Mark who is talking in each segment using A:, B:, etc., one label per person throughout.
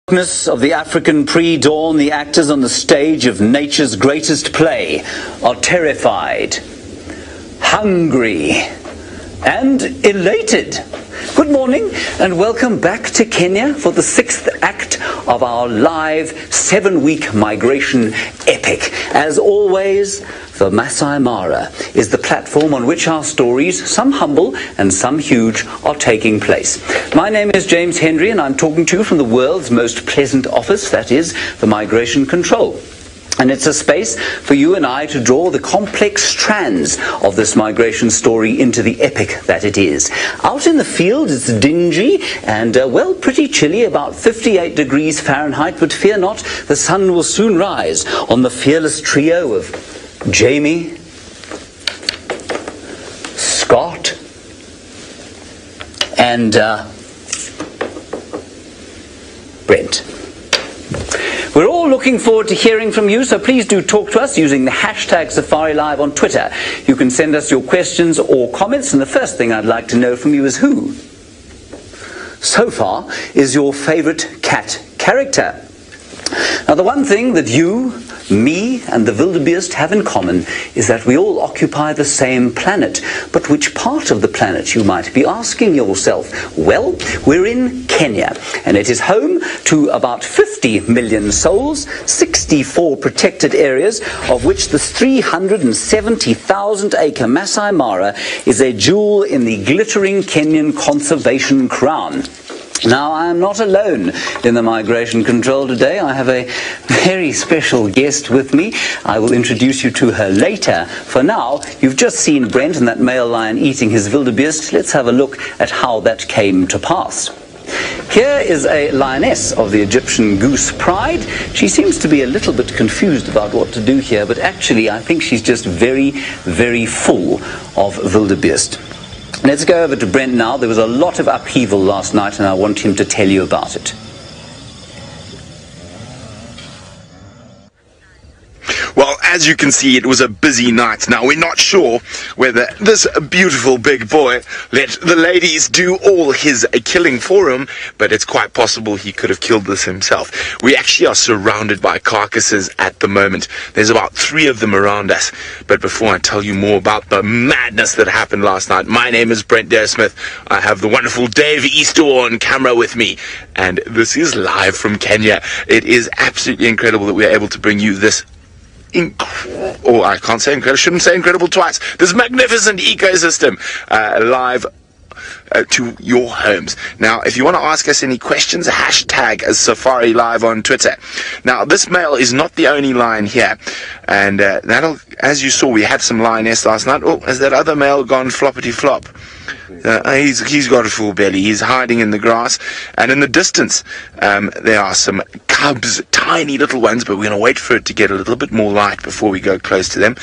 A: Darkness of the African pre-dawn, the actors on the stage of nature's greatest play are terrified, hungry, and elated. Good morning and welcome back to Kenya for the 6th act of our live 7-week migration epic. As always, the Masai Mara is the platform on which our stories, some humble and some huge, are taking place. My name is James Henry and I'm talking to you from the world's most pleasant office, that is, the Migration Control. And it's a space for you and I to draw the complex strands of this migration story into the epic that it is. Out in the field it's dingy and, well, pretty chilly, about 58 degrees Fahrenheit, but fear not, the sun will soon rise on the fearless trio of Jamie, Scott, and Brent. We're all looking forward to hearing from you, so please do talk to us using the hashtag #SafariLive on Twitter. You can send us your questions or comments, and the first thing I'd like to know from you is who, so far, is your favourite cat character? Now, the one thing that you, me, and the wildebeest have in common is that we all occupy the same planet. But which part of the planet, you might be asking yourself? Well, we're in Kenya, and it is home to about 50 million souls, 64 protected areas, of which the 370,000-acre Masai Mara is a jewel in the glittering Kenyan conservation crown. Now, I am not alone in the Migration Control today. I have a very special guest with me. I will introduce you to her later. For now, you've just seen Brent and that male lion eating his wildebeest. Let's have a look at how that came to pass. Here is a lioness of the Egyptian goose pride. She seems to be a little bit confused about what to do here, but actually I think she's just very, very full of wildebeest. Let's go over to Brent now. There was a lot of upheaval last night and I want him to tell you about it.
B: Well, as you can see, it was a busy night. Now, we're not sure whether this beautiful big boy let the ladies do all his killing for him, but it's quite possible he could have killed this himself. We actually are surrounded by carcasses at the moment. There's about 3 of them around us. But before I tell you more about the madness that happened last night, my name is Brent Smith. I have the wonderful Dave Easter on camera with me, and this is live from Kenya. It is absolutely incredible that we are able to bring you this I can't say incredible, shouldn't say incredible twice, this magnificent ecosystem live to your homes. Now, if you want to ask us any questions, hashtag #SafariLive on Twitter. Now, this male is not the only lion here, and that'll, as you saw, we had some lioness last night. Oh, has that other male gone floppity flop? He's got a full belly. He's hiding in the grass, and in the distance there are some cubs, tiny little ones, but we're going to wait for it to get a little bit more light before we go close to them.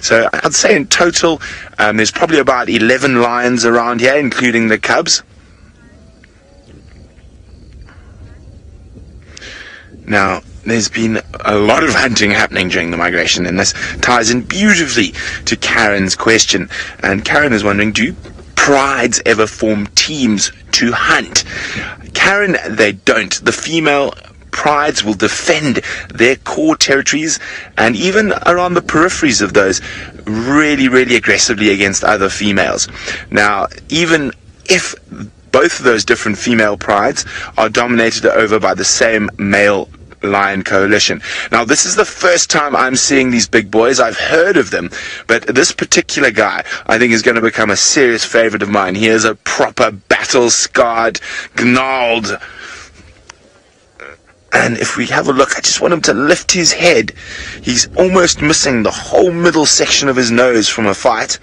B: So I'd say in total there's probably about 11 lions around here, including the cubs. Now, there's been a lot of hunting happening during the migration, and this ties in beautifully to Karen's question. And Karen is wondering, do prides ever form teams to hunt? Karen, they don't. The female prides will defend their core territories and even around the peripheries of those really, really aggressively against other females. Now, even if both of those different female prides are dominated over by the same male lion coalition. Now, this is the first time I'm seeing these big boys. I've heard of them, but this particular guy I think is going to become a serious favorite of mine. He is a proper battle-scarred, gnarled, and if we have a look, I just want him to lift his head. He's almost missing the whole middle section of his nose from a fight.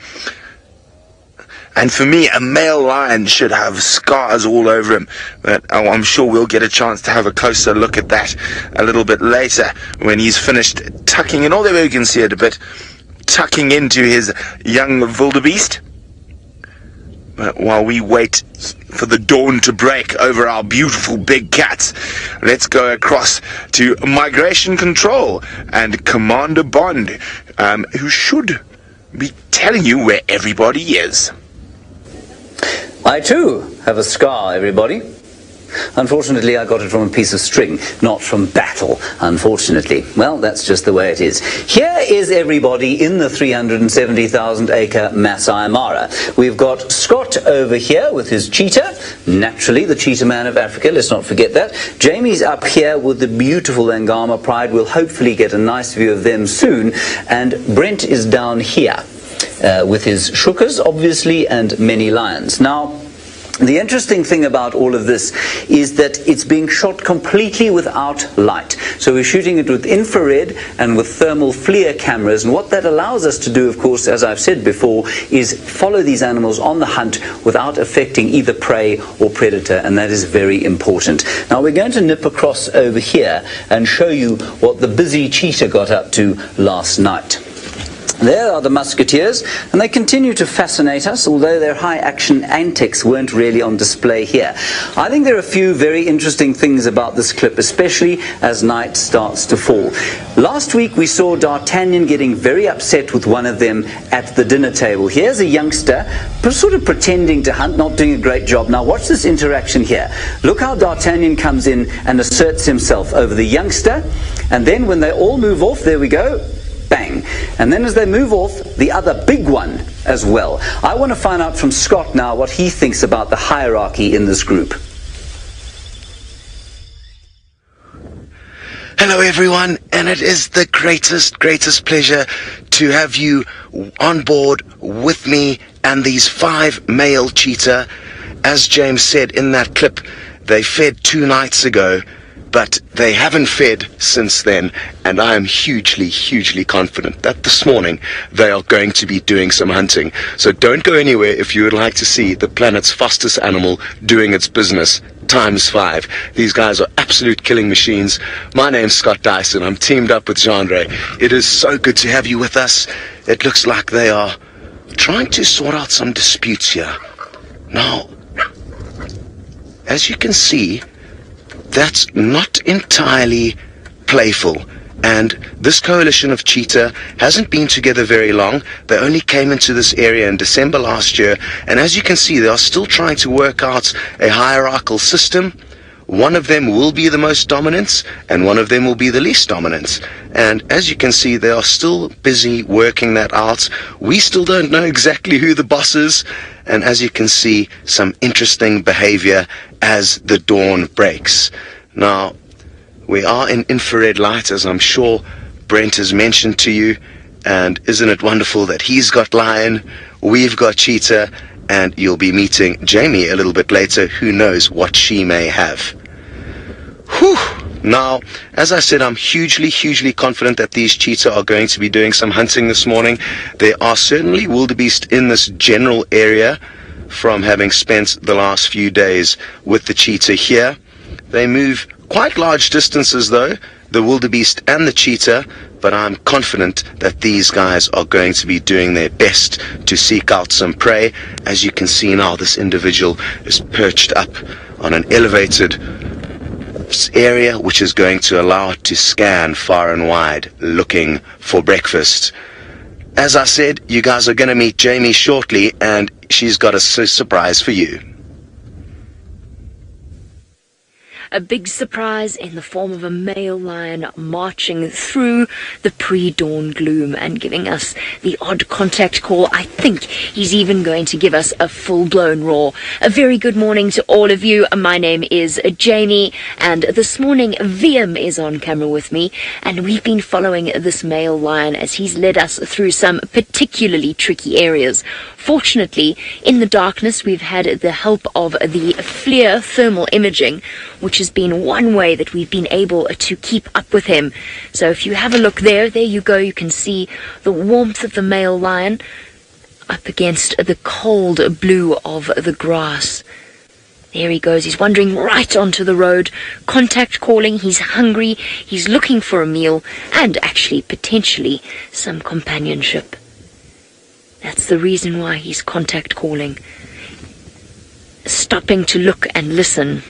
B: And for me, a male lion should have scars all over him. But I'm sure we'll get a chance to have a closer look at that a little bit later when he's finished tucking in. Although you can see it a bit, tucking into his young wildebeest. But while we wait for the dawn to break over our beautiful big cats, let's go across to Migration Control and Commander Bond, who should be telling you where everybody is.
A: I too have a scar, everybody. Unfortunately, I got it from a piece of string, not from battle, unfortunately. Well, that's just the way it is. Here is everybody in the 370,000 acre Masai Mara. We've got Scott over here with his cheetah, naturally the cheetah man of Africa, let's not forget that. Jamie's up here with the beautiful Agama pride. We'll hopefully get a nice view of them soon. And Brent is down here with his shukas, obviously, and many lions. Now, the interesting thing about all of this is that it's being shot completely without light. So we're shooting it with infrared and with thermal FLIR cameras, and what that allows us to do, of course, as I've said before, is follow these animals on the hunt without affecting either prey or predator, and that is very important. Now we're going to nip across over here and show you what the busy cheetah got up to last night. There are the musketeers, and they continue to fascinate us, although their high-action antics weren't really on display here. I think there are a few very interesting things about this clip, especially as night starts to fall. Last week we saw D'Artagnan getting very upset with one of them at the dinner table. Here's a youngster sort of pretending to hunt, not doing a great job. Now watch this interaction here. Look how D'Artagnan comes in and asserts himself over the youngster, and then when they all move off, there we go, bang. And then as they move off, the other big one as well. I want to find out from Scott now what he thinks about the hierarchy in this group.
B: Hello everyone, and it is the greatest pleasure to have you on board with me and these 5 male cheetah. As James said in that clip, they fed 2 nights ago, but they haven't fed since then, and I am hugely confident that this morning they are going to be doing some hunting. So don't go anywhere if you would like to see the planet's fastest animal doing its business times 5. These guys are absolute killing machines. My name's Scott Dyson. I'm teamed up with Jean-Ray. It is so good to have you with us. It looks like they are trying to sort out some disputes here. Now, as you can see, that's not entirely playful, and this coalition of cheetah hasn't been together very long. They only came into this area in December last year, and as you can see, they are still trying to work out a hierarchical system. One of them will be the most dominant, and one of them will be the least dominant. And as you can see, they are still busy working that out. We still don't know exactly who the boss is, and as you can see, some interesting behavior as the dawn breaks. Now, we are in infrared light, as I'm sure Brent has mentioned to you, and isn't it wonderful that he's got lion, we've got cheetah, and you'll be meeting Jamie a little bit later. Who knows what she may have. Whew! Now, as I said, I'm hugely confident that these cheetah are going to be doing some hunting this morning. There are certainly wildebeest in this general area from having spent the last few days with the cheetah here. They move quite large distances though, the wildebeest and the cheetah, but I'm confident that these guys are going to be doing their best to seek out some prey. As you can see now, this individual is perched up on an elevated area which is going to allow it to scan far and wide looking for breakfast. As I said, you guys are going to meet Jamie shortly, and she's got a surprise for you.
C: A big surprise in the form of a male lion marching through the pre-dawn gloom and giving us the odd contact call. I think he's even going to give us a full-blown roar. A very good morning to all of you. My name is Jamie, and this morning VM is on camera with me, and we've been following this male lion as he's led us through some particularly tricky areas. Fortunately, in the darkness, we've had the help of the FLIR thermal imaging, which has been one way that we've been able to keep up with him. So if you have a look there you go, you can see the warmth of the male lion up against the cold blue of the grass. There he goes, he's wandering right onto the road, contact calling, he's hungry, he's looking for a meal, and actually potentially some companionship. That's the reason why he's contact calling. Stopping to look and listen.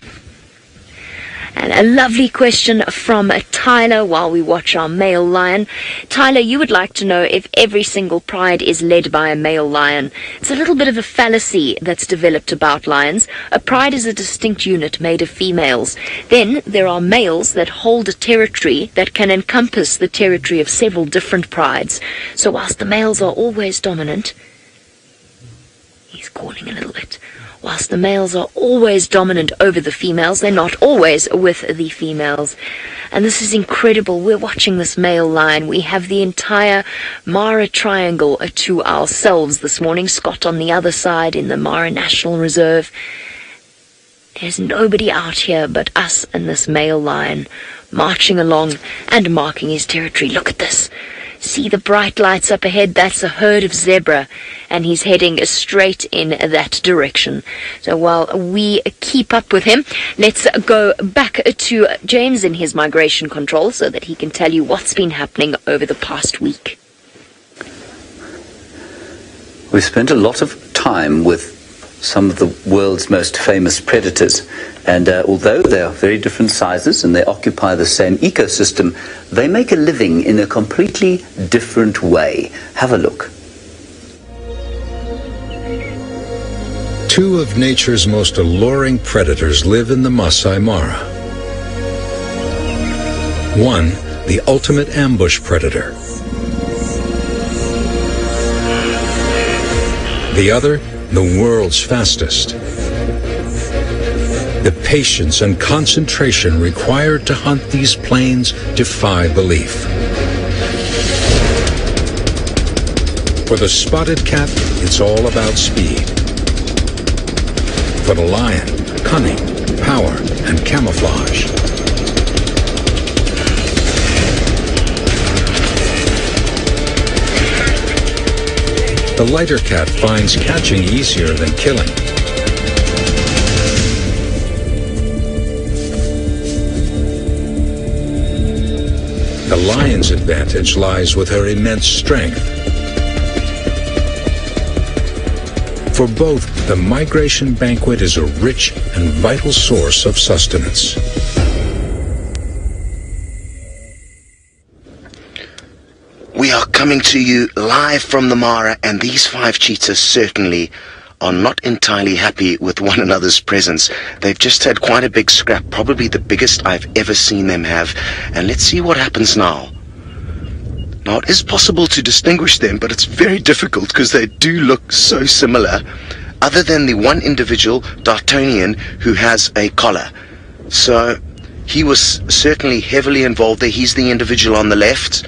C: And a lovely question from Tyler while we watch our male lion. Tyler, you would like to know if every single pride is led by a male lion. It's a little bit of a fallacy that's developed about lions. A pride is a distinct unit made of females. Then there are males that hold a territory that can encompass the territory of several different prides. So whilst the males are always dominant, he's calling a little bit. Whilst the males are always dominant over the females, they're not always with the females. And this is incredible. We're watching this male lion. We have the entire Mara Triangle to ourselves this morning. Scott on the other side in the Mara National Reserve. There's nobody out here but us and this male lion marching along and marking his territory. Look at this. See the bright lights up ahead? That's a herd of zebra, and he's heading straight in that direction. So while we keep up with him, let's go back to James in his migration control so that he can tell you what's been happening over the past week.
A: We've spent a lot of time with some of the world's most famous predators, and although they are very different sizes and they occupy the same ecosystem, they make a living in a completely different way. Have a look.
D: Two of nature's most alluring predators live in the Masai Mara. One, the ultimate ambush predator. The other, the world's fastest. The patience and concentration required to hunt these plains defy belief. For the spotted cat, it's all about speed. For the lion, cunning, power, and camouflage. The lighter cat finds catching easier than killing. The lion's advantage lies with her immense strength. For both, the migration banquet is a rich and vital source of sustenance.
B: We are coming to you live from the Mara, and these 5 cheetahs certainly are not entirely happy with one another's presence. They've just had quite a big scrap, probably the biggest I've ever seen them have. And let's see what happens now. Now, it is possible to distinguish them, but it's very difficult because they do look so similar, other than the one individual, D'Artagnan, who has a collar. So he was certainly heavily involved there. He's the individual on the left.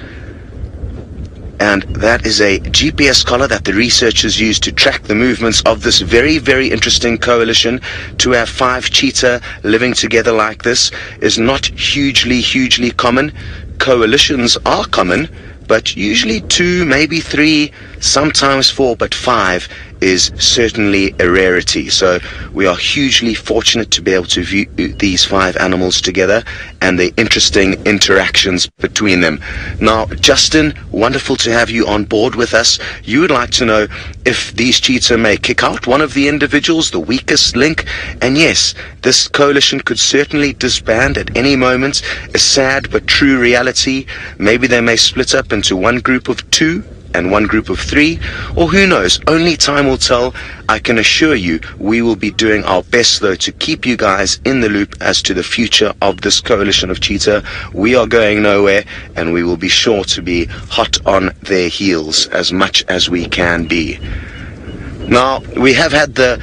B: And that is a GPS collar that the researchers use to track the movements of this very, very interesting coalition. To have 5 cheetah living together like this is not hugely common. Coalitions are common, but usually 2, maybe 3, sometimes 4, but 5 is certainly a rarity. So we are hugely fortunate to be able to view these 5 animals together and the interesting interactions between them. Now, Justin, wonderful to have you on board with us. You would like to know if these cheetah may kick out one of the individuals, the weakest link. And yes, this coalition could certainly disband at any moment. A sad but true reality. Maybe they may split up into one group of 2 and one group of 3, or who knows, only time will tell. I can assure you we will be doing our best though to keep you guys in the loop as to the future of this coalition of cheetah. We are going nowhere, and we will be sure to be hot on their heels as much as we can be. Now, we have had the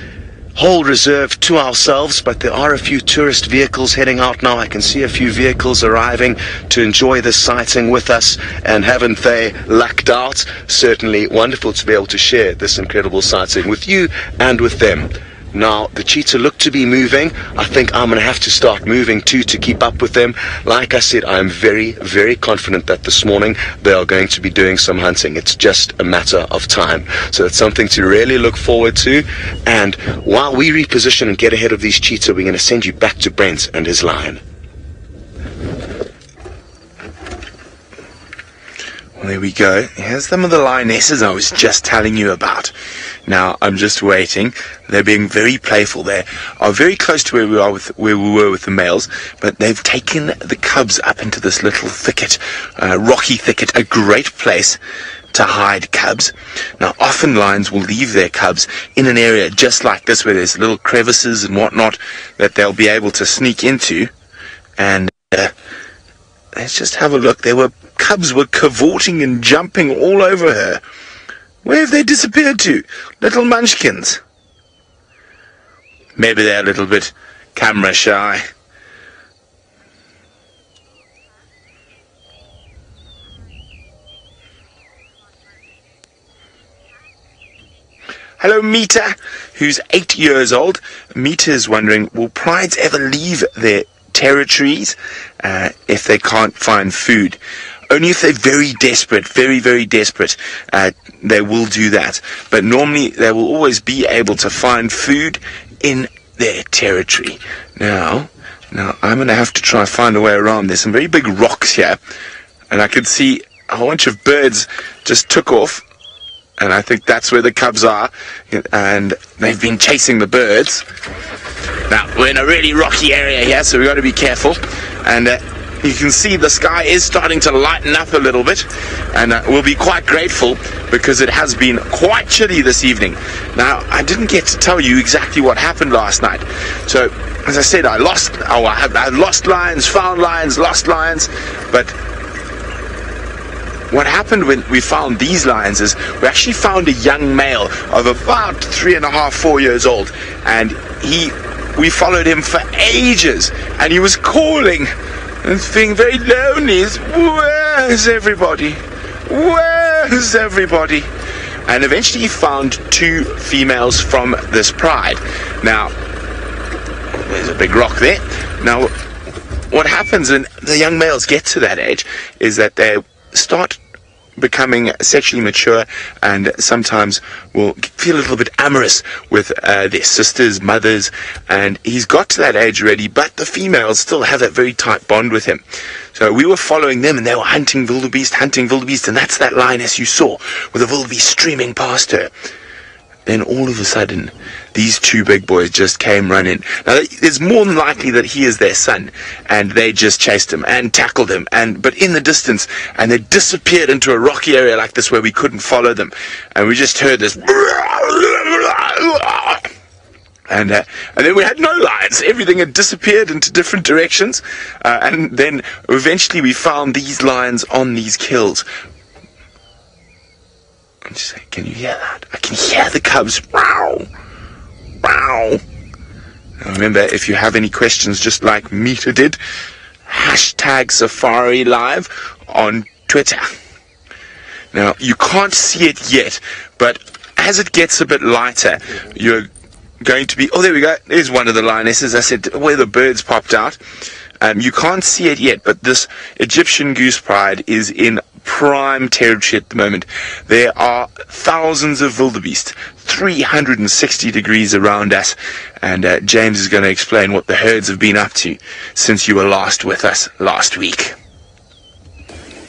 B: whole reserve to ourselves, but there are a few tourist vehicles heading out now. I can see a few vehicles arriving to enjoy this sighting with us, and haven't they lucked out? Certainly wonderful to be able to share this incredible sighting with you and with them. Now, the cheetah look to be moving. I think I'm going to have to start moving too to keep up with them. Like I said, I'm very confident that this morning they are going to be doing some hunting. It's just a matter of time. So it's something to really look forward to. And while we reposition and get ahead of these cheetah, we're going to send you back to Brent and his lion. There we go. Here's some of the lionesses I was just telling you about. Now, I'm just waiting. They're being very playful. They are very close to where we were with the males, but they've taken the cubs up into this little thicket, rocky thicket, a great place to hide cubs. Now, often lions will leave their cubs in an area just like this, where there's little crevices and whatnot that they'll be able to sneak into. And let's just have a look. Cubs were cavorting and jumping all over her. Where have they disappeared to? Little munchkins. Maybe they're a little bit camera shy. Hello, Mita, who's 8 years old. Mita is wondering, will prides ever leave their territories if they can't find food? Only if they're very desperate, very, very desperate, they will do that. But normally they will always be able to find food in their territory. Now I'm going to have to try and find a way around. There's some very big rocks here, and I could see a whole bunch of birds just took off, and I think that's where the cubs are, and they've been chasing the birds. Now, we're in a really rocky area here, so we've got to be careful, and you can see the sky is starting to lighten up a little bit, and we'll be quite grateful because it has been quite chilly this evening. Now, I didn't get to tell you exactly what happened last night. So, as I said, I lost lions, found lions, lost lions, but what happened when we found these lions is we actually found a young male of about 3.5, 4 years old, and we followed him for ages, and he was calling and being very lonely. Where's everybody? Where's everybody? And eventually he found 2 females from this pride. Now, there's a big rock there. Now, what happens when the young males get to that age is that they start becoming sexually mature, and sometimes will feel a little bit amorous with their sisters, mothers, and he's got to that age already, but the females still have that very tight bond with him. So we were following them, and they were hunting wildebeest, and that's that lioness you saw with the wildebeest streaming past her. Then all of a sudden, these 2 big boys just came running. Now, it's more than likely that he is their son, and they just chased him and tackled him, but in the distance, and they disappeared into a rocky area like this where we couldn't follow them, and we just heard this, and then we had no lions. Everything had disappeared into different directions, and then eventually we found these lions on these kills. I'm just saying, can you hear that? I can hear the cubs. Wow. Wow. Now remember, if you have any questions, just like Mita did, #SafariLive on Twitter. Now, you can't see it yet, but as it gets a bit lighter, you're going to be... Oh, there we go. There's one of the lionesses. I said where the birds popped out. You can't see it yet, but this Egyptian goose pride is in prime territory at the moment. There are thousands of wildebeest, 360 degrees around us, and James is going to explain what the herds have been up to since you were last with us last week.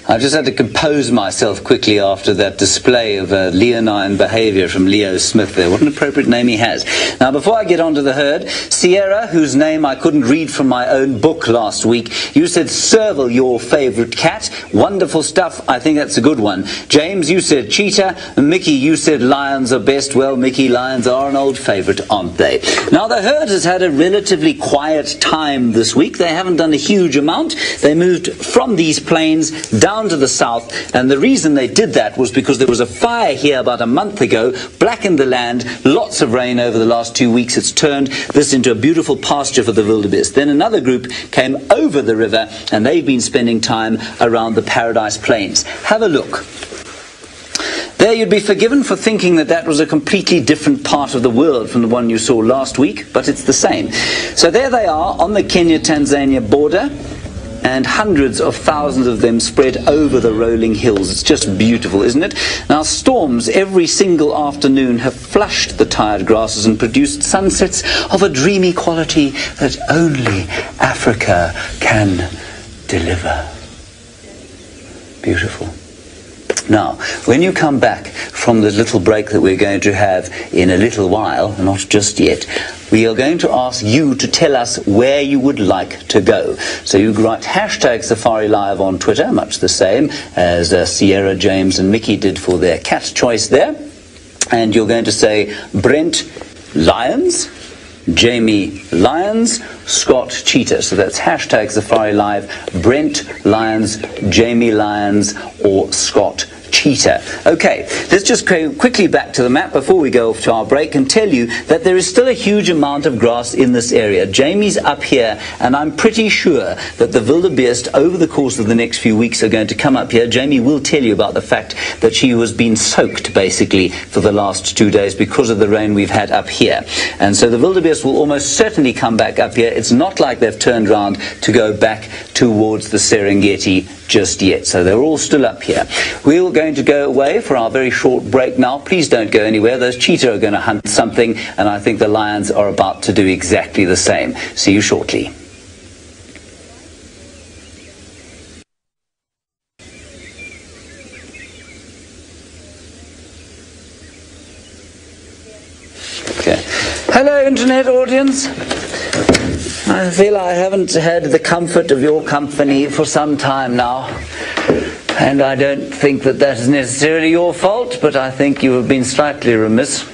A: I just had to compose myself quickly after that display of leonine behavior from Leo Smith there. What an appropriate name he has. Now, before I get on to the herd, Sierra, whose name I couldn't read from my own book last week, you said Serval, your favorite cat. Wonderful stuff. I think that's a good one. James, you said Cheetah. Mickey, you said lions are best. Well, Mickey, lions are an old favorite, aren't they? Now, the herd has had a relatively quiet time this week. They haven't done a huge amount. They moved from these plains down to the south, and the reason they did that was because there was a fire here about a month ago, blackened the land, lots of rain over the last 2 weeks. It's turned this into a beautiful pasture for the wildebeest. Then another group came over the river, and they've been spending time around the Paradise Plains. Have a look. There, you'd be forgiven for thinking that that was a completely different part of the world from the one you saw last week, but it's the same. So there they are on the Kenya-Tanzania border, and hundreds of thousands of them spread over the rolling hills. It's just beautiful, isn't it? Now, storms every single afternoon have flushed the tired grasses and produced sunsets of a dreamy quality that only Africa can deliver. Beautiful. Now, when you come back from the little break that we're going to have in a little while, not just yet, we are going to ask you to tell us where you would like to go. So you write hashtag Safari Live on Twitter, much the same as Sierra, James and Mickey did for their cat choice there. And you're going to say Brent Lions, Jamie Lyons, Scott Cheetah. So that's hashtag Safari Live, Brent Lyons, Jamie Lyons, or Scott Cheetah. Okay, let's just go quickly back to the map before we go off to our break and tell you that there is still a huge amount of grass in this area. Jamie's up here, and I'm pretty sure that the wildebeest over the course of the next few weeks are going to come up here. Jamie will tell you about the fact that she has been soaked basically for the last 2 days because of the rain we've had up here. And so the wildebeest will almost certainly come back up here. It's not like they've turned around to go back towards the Serengeti just yet. So they're all still up here. We're going to go away for our very short break now. Please don't go anywhere. Those cheetah are going to hunt something, and I think the lions are about to do exactly the same. See you shortly. Okay. Hello, Internet audience. I feel I haven't had the comfort of your company for some time now, and I don't think that that is necessarily your fault, but I think you have been slightly remiss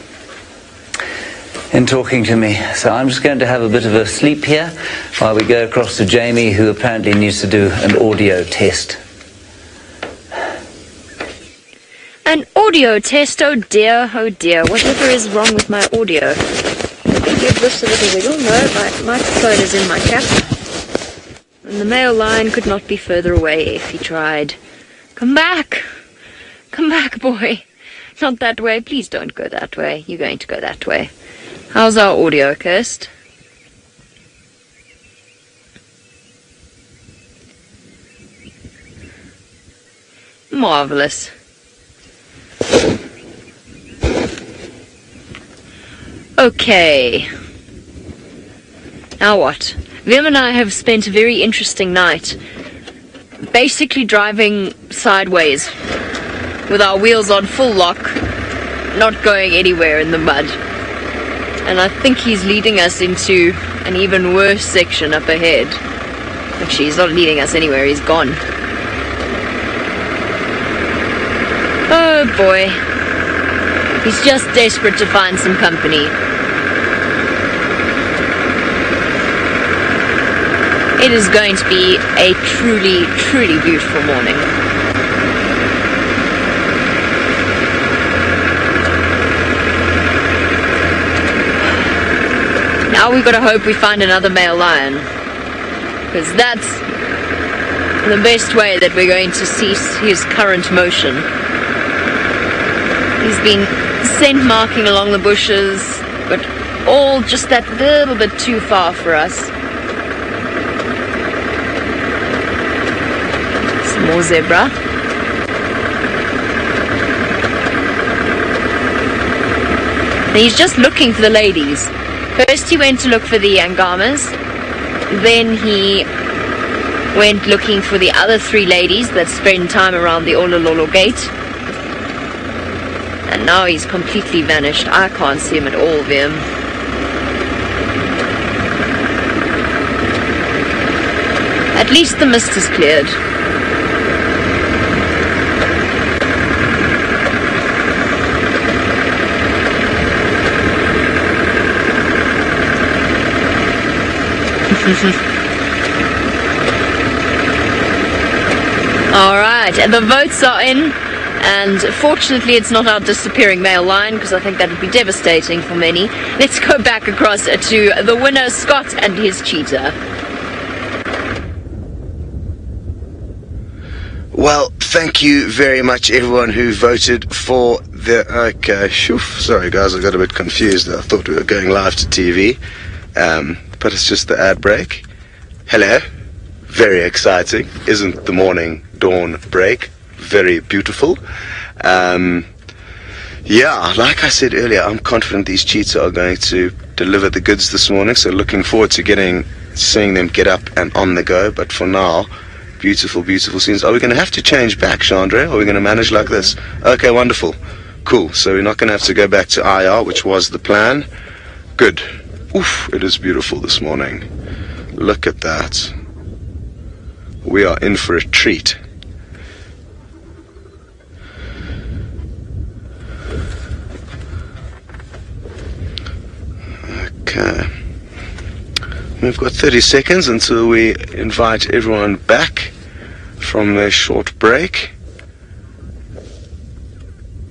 A: in talking to me. So I'm just going to have a bit of a sleep here while we go across to Jamie, who apparently needs to do an audio test.
C: An audio test? Oh dear, whatever is wrong with my audio? Give this a little wiggle. No, my microphone is in my cap. And the male lion could not be further away if he tried. Come back! Come back, boy! Not that way. Please don't go that way. You're going to go that way. How's our audio, Kirst? Marvelous. Okay. Now what? Vim and I have spent a very interesting night basically driving sideways with our wheels on full lock, not going anywhere in the mud. And I think he's leading us into an even worse section up ahead. Actually, he's not leading us anywhere, he's gone. Oh boy. He's just desperate to find some company. It is going to be a truly, truly beautiful morning. Now we've got to hope we find another male lion, because that's the best way that we're going to cease his current motion. He's been scent marking along the bushes, but all just that little bit too far for us. Some more zebra. And he's just looking for the ladies. First he went to look for the Agamas, then he went looking for the other 3 ladies that spend time around the Olololo gate. And now he's completely vanished. I can't see him at all, Vim. At least the mist is cleared. Alright, and the votes are in. And fortunately it's not our disappearing male lion, because I think that would be devastating for many. Let's go back across to the winner, Scott, and his cheetah.
B: Well, thank you very much everyone who voted for the... Okay, sorry guys, I got a bit confused. I thought we were going live to TV. But it's just the ad break. Hello. Very exciting. Isn't the morning dawn break very beautiful? Yeah, like I said earlier, I'm confident these cheetah are going to deliver the goods this morning, so looking forward to seeing them get up and on the go. But for now, Beautiful, beautiful scenes. Are we going to have to change back, Chandra? Are we going to manage like this? Okay, wonderful. Cool. So we're not going to have to go back to IR, which was the plan. Good. Oof, it is beautiful this morning. Look at that. We are in for a treat. Okay. We've got 30 seconds until we invite everyone back from their short break.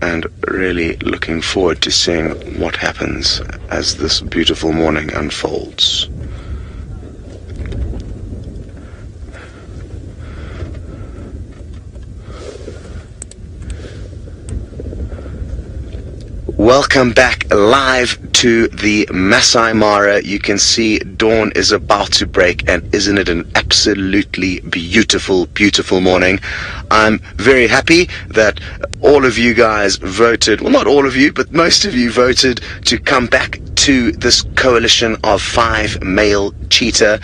B: And really looking forward to seeing what happens as this beautiful morning unfolds. Welcome back live to the Masai Mara. You can see dawn is about to break, and isn't it an absolutely beautiful, beautiful morning? I'm very happy that all of you guys voted, well, not all of you, but most of you voted to come back to this coalition of 5 male cheetah.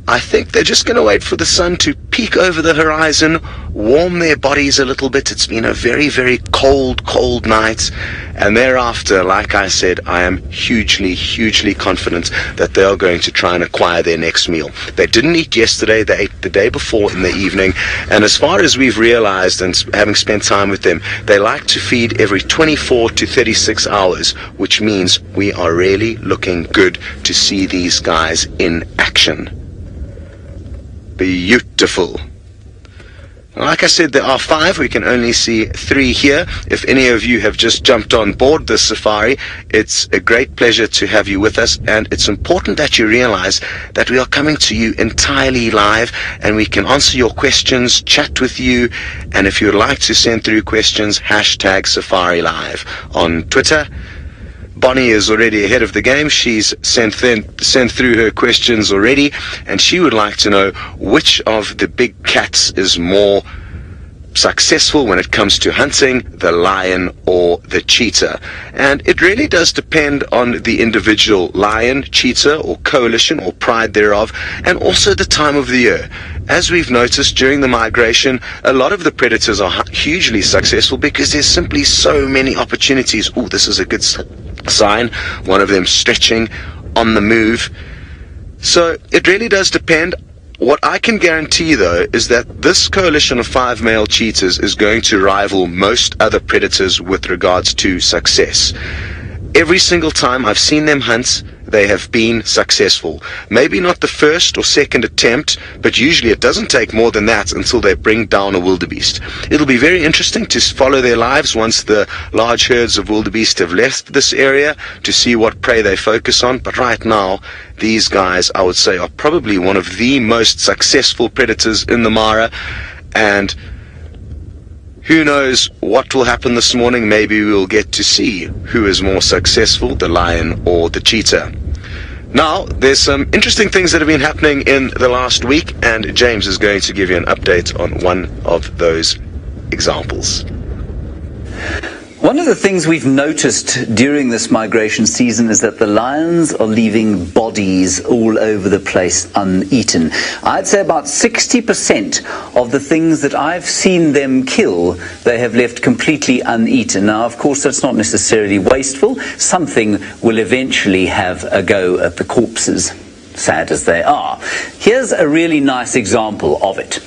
B: I think they're just going to wait for the sun to peek over the horizon, warm their bodies a little bit. It's been a very, very cold, cold night. And thereafter, like I said, I am hugely, hugely confident that they are going to try and acquire their next meal. They didn't eat yesterday. They ate the day before in the evening. And as far as we've realized, and having spent time with them, they like to feed every 24 to 36 hours, which means we are really looking good to see these guys in action. Beautiful. Like I said, there are 5. We can only see 3 here. If any of you have just jumped on board this safari, it's a great pleasure to have you with us, and it's important that you realize that we are coming to you entirely live, and we can answer your questions, chat with you, and if you would like to send through questions, hashtag Safari Live on Twitter. Bonnie is already ahead of the game. She's sent through her questions already, and she would like to know which of the big cats is more successful when it comes to hunting, the lion or the cheetah. And it really does depend on the individual lion, cheetah, or coalition, or pride thereof, and also the time of the year. As we've noticed during the migration, a lot of the predators are hugely successful because there's simply so many opportunities. Oh, this is a good sign. One of them stretching on the move. So it really does depend. What I can guarantee, though, is that this coalition of 5 male cheetahs is going to rival most other predators with regards to success. Every single time I've seen them hunt, they have been successful. Maybe not the first or second attempt, but usually it doesn't take more than that until they bring down a wildebeest. It'll be very interesting to follow their lives once the large herds of wildebeest have left this area to see what prey they focus on. But right now, these guys, I would say, are probably one of the most successful predators in the Mara, and who knows what will happen this morning. Maybe we'll get to see who is more successful, the lion or the cheetah. Now, there's some interesting things that have been happening in the last week, and James is going to give you an update on one of those examples.
A: One of the things we've noticed during this migration season is that the lions are leaving bodies all over the place uneaten. I'd say about 60% of the things that I've seen them kill, they have left completely uneaten. Now, of course, that's not necessarily wasteful. Something will eventually have a go at the corpses, sad as they are. Here's a really nice example of it.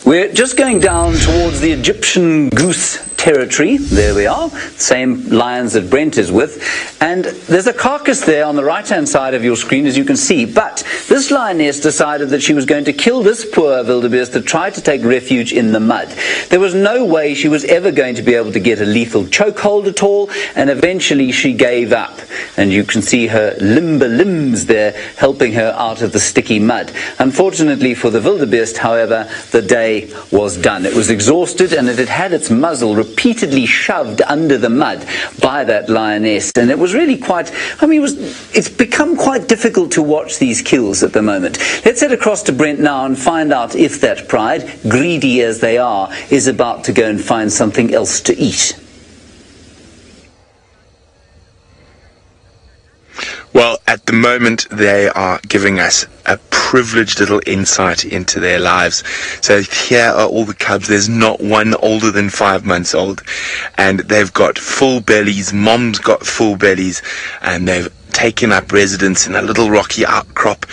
A: We're just going down towards the Egyptian goose territory. There we are, same lions that Brent is with, and there's a carcass there on the right hand side of your screen, as you can see. But this lioness decided that she was going to kill this poor wildebeest that tried to take refuge in the mud. There was no way she was ever going to be able to get a lethal chokehold at all, and eventually she gave up, and you can see her limber limbs there helping her out of the sticky mud. Unfortunately for the wildebeest, however, the day was done. It was exhausted, and it had had its muzzle repeatedly shoved under the mud by that lioness, and it was really quite, it's become quite difficult to watch these kills at the moment. Let's head across to Brent now and find out if that pride, greedy as they are, is about to go and find something else to eat.
B: Well, at the moment they are giving us a privileged little insight into their lives. So here are all the cubs. There's not one older than 5 months old, and they've got full bellies. Mom's got full bellies, and they've taken up residence in a little rocky outcrop,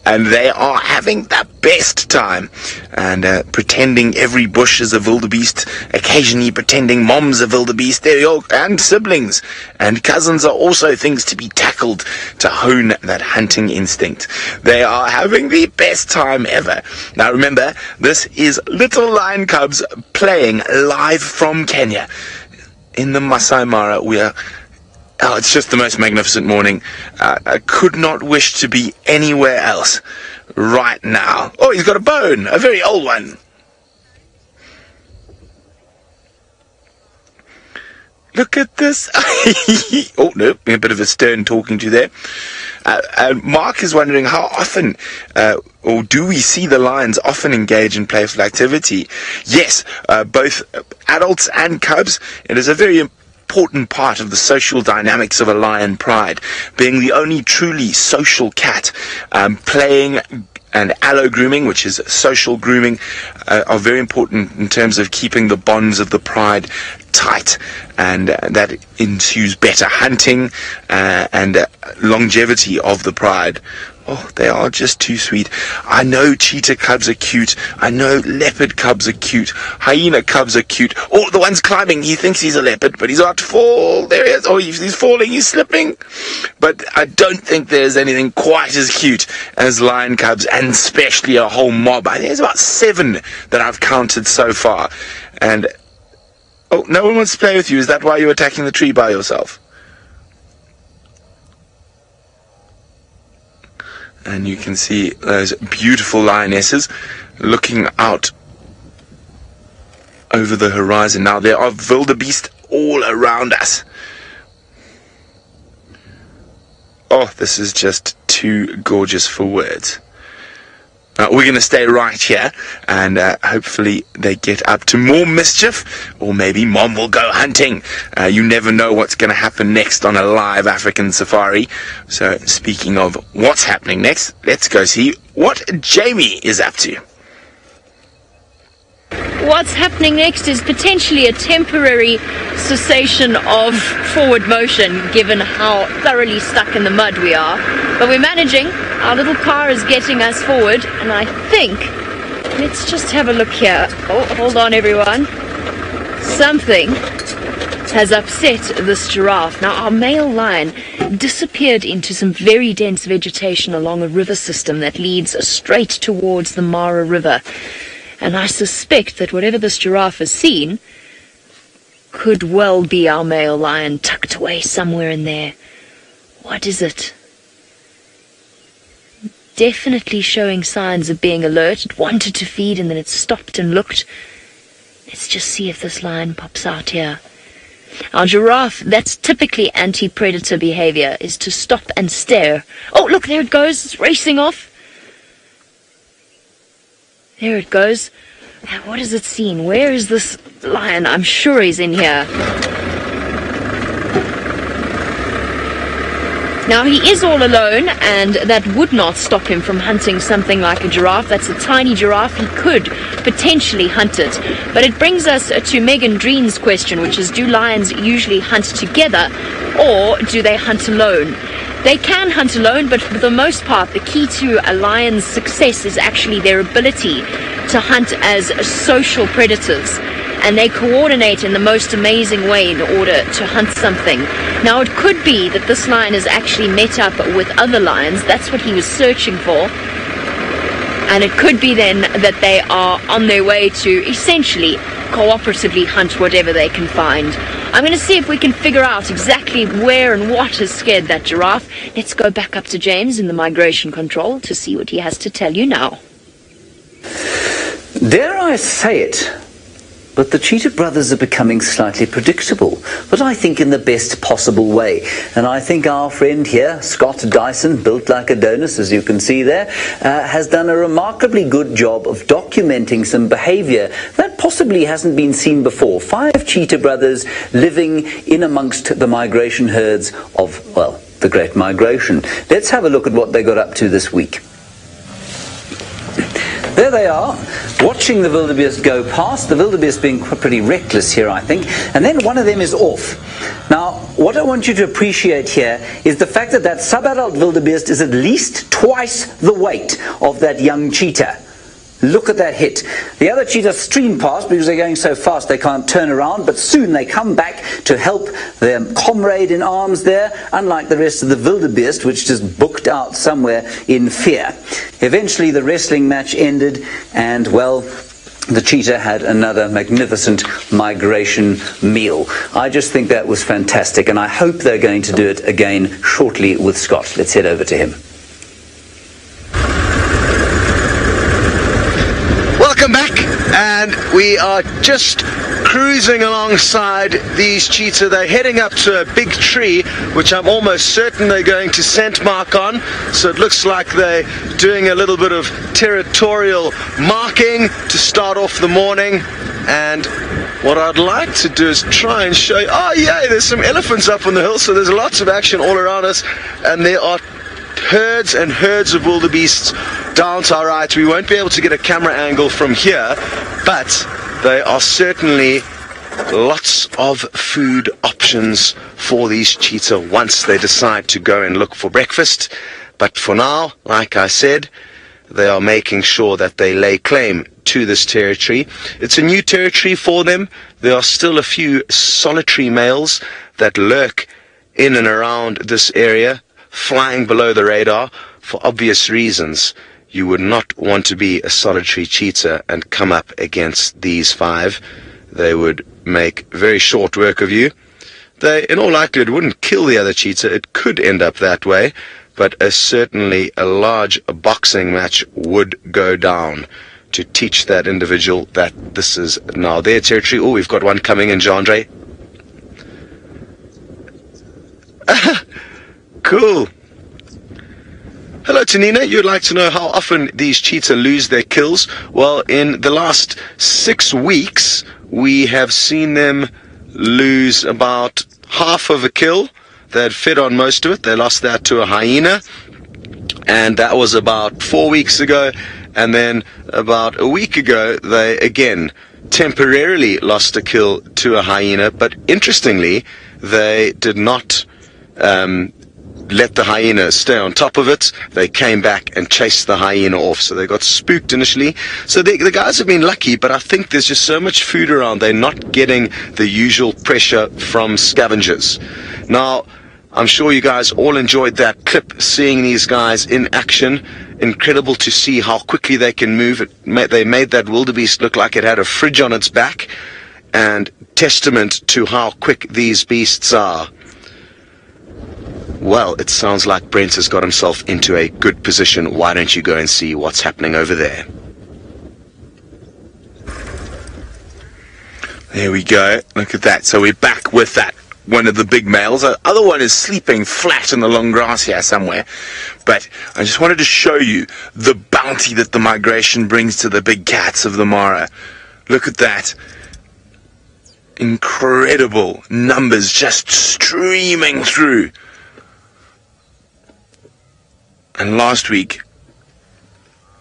B: and they are having the best time, and pretending every bush is a wildebeest, occasionally pretending mom's a wildebeest. There you go. And siblings and cousins are also things to be tackled to hone that hunting instinct. They are having the best time ever. Now remember, this is little lion cubs playing live from Kenya in the Masai Mara. Oh, it's just the most magnificent morning. I could not wish to be anywhere else right now. Oh, he's got a bone, a very old one. Look at this. Oh, no, a bit of a stern talking to there. And Mark is wondering how often, or do we see the lions often engage in playful activity? Yes, both adults and cubs. It is a very important part of the social dynamics of a lion pride, being the only truly social cat. Playing and allo grooming, which is social grooming, are very important in terms of keeping the bonds of the pride tight, and that ensues better hunting and longevity of the pride. Oh, they are just too sweet. I know cheetah cubs are cute. I know leopard cubs are cute. Hyena cubs are cute. Oh, the one's climbing. He thinks he's a leopard, but he's about to fall. There he is. Oh, he's falling. He's slipping. But I don't think there's anything quite as cute as lion cubs, and especially a whole mob. I think there's about 7 that I've counted so far. And, oh, no one wants to play with you. Is that why you're attacking the tree by yourself? And you can see those beautiful lionesses looking out over the horizon. Now, there are wildebeest all around us. Oh, this is just too gorgeous for words. We're going to stay right here, and hopefully they get up to more mischief, or maybe Mom will go hunting. You never know what's going to happen next on a live African safari. So speaking of what's happening next, let's go see what Jamie is up to.
C: What's happening next is potentially a temporary cessation of forward motion, given how thoroughly stuck in the mud we are. But we're managing. Our little car is getting us forward, and I think, let's just have a look here. Oh, hold on everyone. Something has upset this giraffe. Now, our male lion disappeared into some very dense vegetation along a river system that leads straight towards the Mara River. And I suspect that whatever this giraffe has seen could well be our male lion tucked away somewhere in there. What is it? Definitely showing signs of being alert. It wanted to feed and then it stopped and looked. Let's just see if this lion pops out here. Our giraffe, that's typically anti-predator behavior, is to stop and stare. Oh, look, there it goes. It's racing off. There it goes. What has it seen? Where is this lion? I'm sure he's in here. Now, he is all alone, and that would not stop him from hunting something like a giraffe. That's a tiny giraffe. He could potentially hunt it. But it brings us to Megan Dreen's question, which is, do lions usually hunt together, or do they hunt alone? They can hunt alone, but for the most part, the key to a lion's success is actually their ability to hunt as social predators. And they coordinate in the most amazing way in order to hunt something. Now, it could be that this lion has actually met up with other lions. That's what he was searching for. And it could be then that they are on their way to essentially cooperatively hunt whatever they can find. I'm going to see if we can figure out exactly where and what has scared that giraffe. Let's go back up to James in the migration control to see what he has to tell you now.
A: Dare I say it, but the Cheetah brothers are becoming slightly predictable, but I think in the best possible way. And I think our friend here, Scott Dyson, built like a donut, as you can see there, has done a remarkably good job of documenting some behavior that possibly hasn't been seen before. 5 Cheetah brothers living in amongst the migration herds of, well, the Great Migration. Let's have a look at what they got up to this week. There they are, watching the wildebeest go past, the wildebeest being pretty reckless here, I think, and then one of them is off. Now, what I want you to appreciate here is the fact that that sub-adult wildebeest is at least twice the weight of that young cheetah. Look at that hit. The other cheetahs stream past because they're going so fast they can't turn around, but soon they come back to help their comrade in arms there, unlike the rest of the wildebeest, which just booked out somewhere in fear. Eventually the wrestling match ended, and, well, the cheetah had another magnificent migration meal. I just think that was fantastic, and I hope they're going to do it again shortly with Scott. Let's head over to him.
E: Welcome back, and we are just cruising alongside these cheetah. They're heading up to a big tree, which I'm almost certain they're going to scent mark on, so it looks like they're doing a little bit of territorial marking to start off the morning. And what I'd like to do is try and show you, oh yeah, there's some elephants up on the hill, so there's lots of action all around us, and there are herds and herds of wildebeests down to our right. We won't be able to get a camera angle from here, but there are certainly lots of food options for these cheetah once they decide to go and look for breakfast. But for now, like I said, they are making sure that they lay claim to this territory. It's a new territory for them. There are still a few solitary males that lurk in and around this area, flying below the radar for obvious reasons. You would not want to be a solitary cheetah and come up against these five. They would make very short work of you. They, in all likelihood, wouldn't kill the other cheetah. It could end up that way, but certainly a large boxing match would go down to teach that individual that this is now their territory. Oh, we've got one coming in, Jandre. Cool. Hello, Tanina. You'd like to know how often these cheetah lose their kills? Well, in the last 6 weeks, we have seen them lose about half of a kill. They had fed on most of it. They lost that to a hyena, and that was about 4 weeks ago. And then about a week ago, they again temporarily lost a kill to a hyena, but interestingly, they did not let the hyena stay on top of it. They came back and chased the hyena off, so they got spooked initially. So the guys have been lucky, but I think there's just so much food around, they're not getting the usual pressure from scavengers. Now, I'm sure you guys all enjoyed that clip, seeing these guys in action. Incredible to see how quickly they can move. They made that wildebeest look like it had a fridge on its back, and testament to how quick these beasts are. Well, it sounds like Brent has got himself into a good position. Why don't you go and see what's happening over there?
B: There we go. Look at that. So we're back with that. One of the big males. The other one is sleeping flat in the long grass here somewhere. But I just wanted to show you the bounty that the migration brings to the big cats of the Mara. Look at that. Incredible numbers just streaming through. And last week,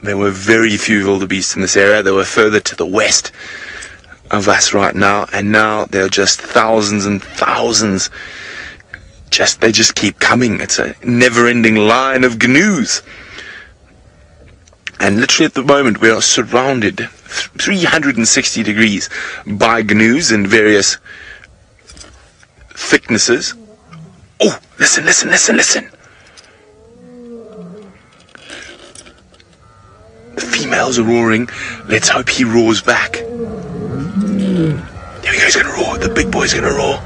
B: there were very few wildebeest in this area. They were further to the west of us right now, and now there are just thousands and thousands. They just keep coming. It's a never-ending line of gnu's. And literally at the moment, we are surrounded 360 degrees by gnu's in various thicknesses. Oh, listen, listen, listen, listen. The females are roaring. Let's hope he roars back. There we go, he's gonna roar. The big boy's gonna roar.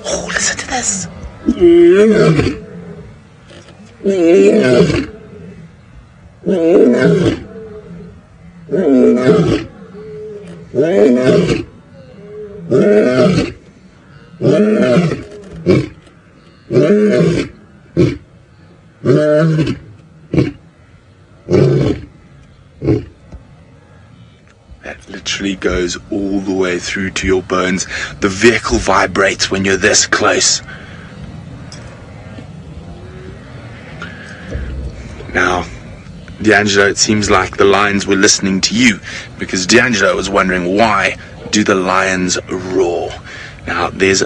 B: Oh, listen to this. That literally goes all the way through to your bones. The vehicle vibrates when you're this close. Now, D'Angelo, it seems like the lions were listening to you, because D'Angelo was wondering, why do the lions roar? Now, there's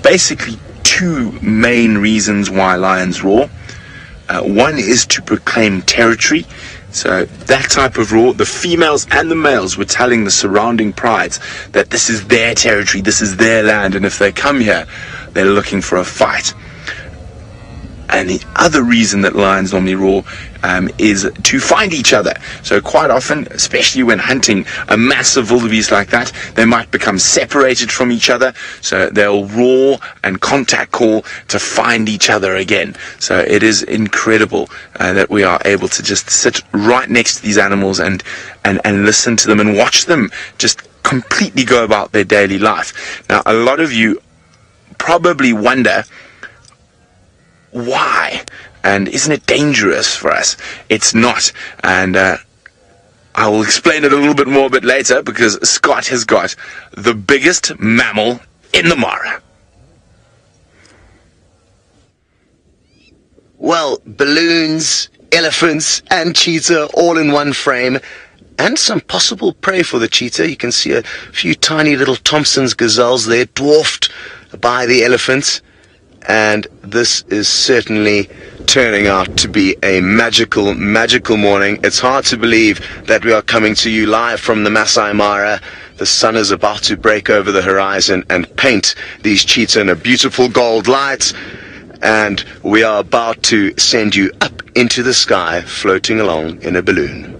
B: basically two main reasons why lions roar. One is to proclaim territory. So that type of roar, the females and the males were telling the surrounding prides that this is their territory, this is their land, and if they come here, they're looking for a fight. And the other reason that lions normally roar is to find each other. So quite often, especially when hunting a massive wildebeest like that, they might become separated from each other. So they'll roar and contact call to find each other again. So it is incredible that we are able to just sit right next to these animals and listen to them and watch them just completely go about their daily life. Now, a lot of you probably wonder, why? And isn't it dangerous for us? It's not. And I will explain it a little bit more a bit later, because Scott has got the biggest mammal in the Mara.
E: Well, balloons, elephants, and cheetah all in one frame. And some possible prey for the cheetah. You can see a few tiny little Thompson's gazelles there, dwarfed by the elephants. And this is certainly turning out to be a magical, magical morning. It's hard to believe that we are coming to you live from the Masai Mara. The sun is about to break over the horizon and paint these cheetah in a beautiful gold light. And we are about to send you up into the sky, floating along in a balloon.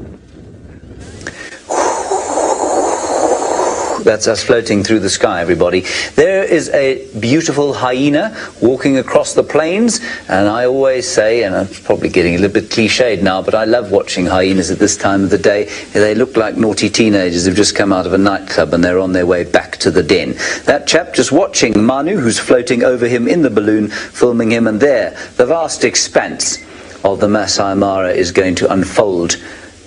A: That's us floating through the sky, everybody. There is a beautiful hyena walking across the plains, and I always say, and I'm probably getting a little bit cliched now, but I love watching hyenas at this time of the day. They look like naughty teenagers who've just come out of a nightclub and they're on their way back to the den. That chap just watching Manu, who's floating over him in the balloon, filming him, and there, the vast expanse of the Masai Mara is going to unfold,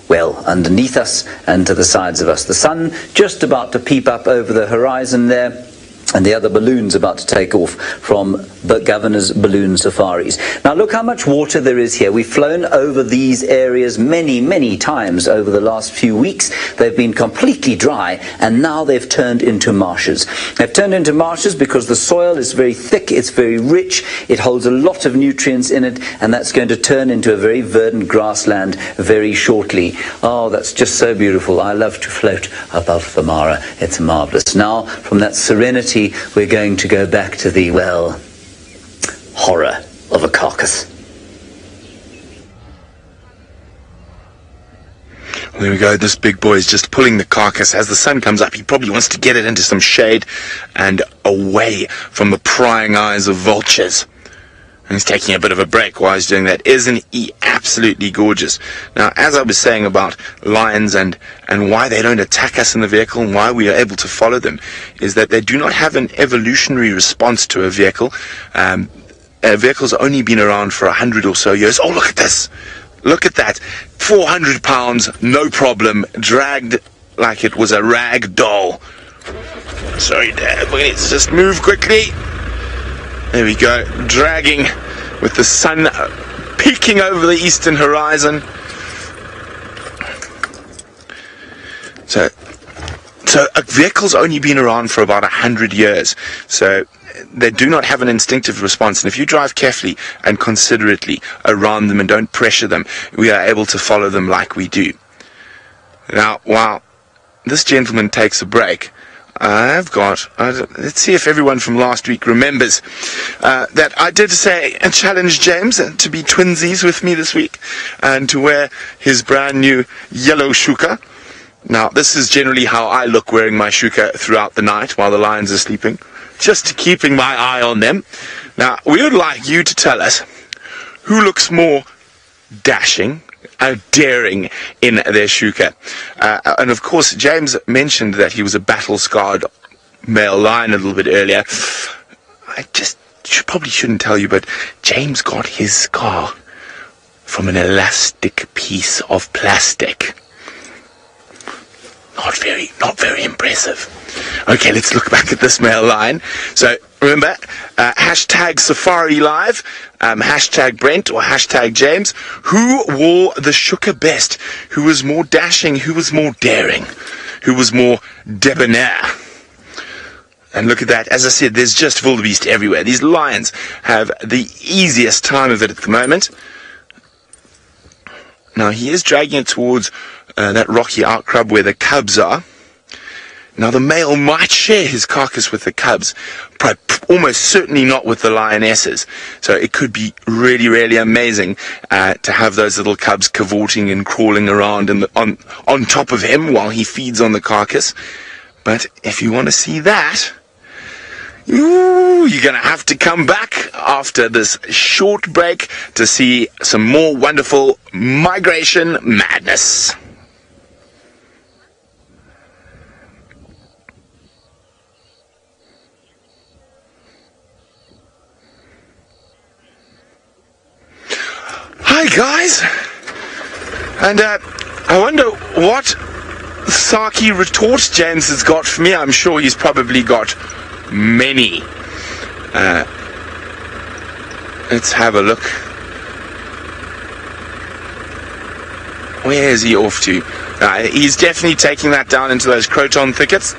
A: well, underneath us and to the sides of us. The sun just about to peep up over the horizon there, and the other balloons about to take off from the governor's balloon safaris. Now look how much water there is here. We've flown over these areas many, many times over the last few weeks. They've been completely dry, and now they've turned into marshes. They've turned into marshes because the soil is very thick, it's very rich, it holds a lot of nutrients in it, and that's going to turn into a very verdant grassland very shortly. Oh, that's just so beautiful. I love to float above the Mara. It's marvelous. Now, from that serenity, we're going to go back to the, well, horror of a carcass.
B: Well, there we go. This big boy is just pulling the carcass. As the sun comes up, he probably wants to get it into some shade and away from the prying eyes of vultures. And he's taking a bit of a break while he's doing that. Isn't he absolutely gorgeous? Now, as I was saying about lions and why they don't attack us in the vehicle and why we are able to follow them, is that they do not have an evolutionary response to a vehicle. A vehicle's only been around for 100 or so years. Oh, look at this. Look at that. 400 pounds, no problem, dragged like it was a rag doll. Sorry, Dad, let's just move quickly. There we go, dragging with the sun peeking over the eastern horizon. So a vehicle's only been around for about 100 years. So they do not have an instinctive response. And if you drive carefully and considerately around them and don't pressure them, we are able to follow them like we do. Now, while this gentleman takes a break, let's see if everyone from last week remembers that I did say and challenge James to be twinsies with me this week and to wear his brand new yellow shuka. Now, this is generally how I look wearing my shuka throughout the night while the lions are sleeping, just keeping my eye on them. Now, we would like you to tell us who looks more dashing, daring in their shuka. And of course, James mentioned that he was a battle-scarred male lion a little bit earlier. I probably shouldn't tell you, but James got his scar from an elastic piece of plastic. Not very impressive. Okay, let's look back at this male lion. So remember, hashtag Safari Live, hashtag Brent or hashtag James. Who wore the shukka best? Who was more dashing? Who was more daring? Who was more debonair? And look at that. As I said, there's just wildebeest everywhere. These lions have the easiest time of it at the moment. Now, he is dragging it towards that rocky outcrop where the cubs are. Now, the male might share his carcass with the cubs, but almost certainly not with the lionesses. So it could be really, really amazing to have those little cubs cavorting and crawling around on top of him while he feeds on the carcass. But if you want to see that, you're going to have to come back after this short break to see some more wonderful migration madness. Hi guys, and I wonder what Saki retort James has got for me. I'm sure he's probably got many. Let's have a look. Where is he off to? He's definitely taking that down into those croton thickets.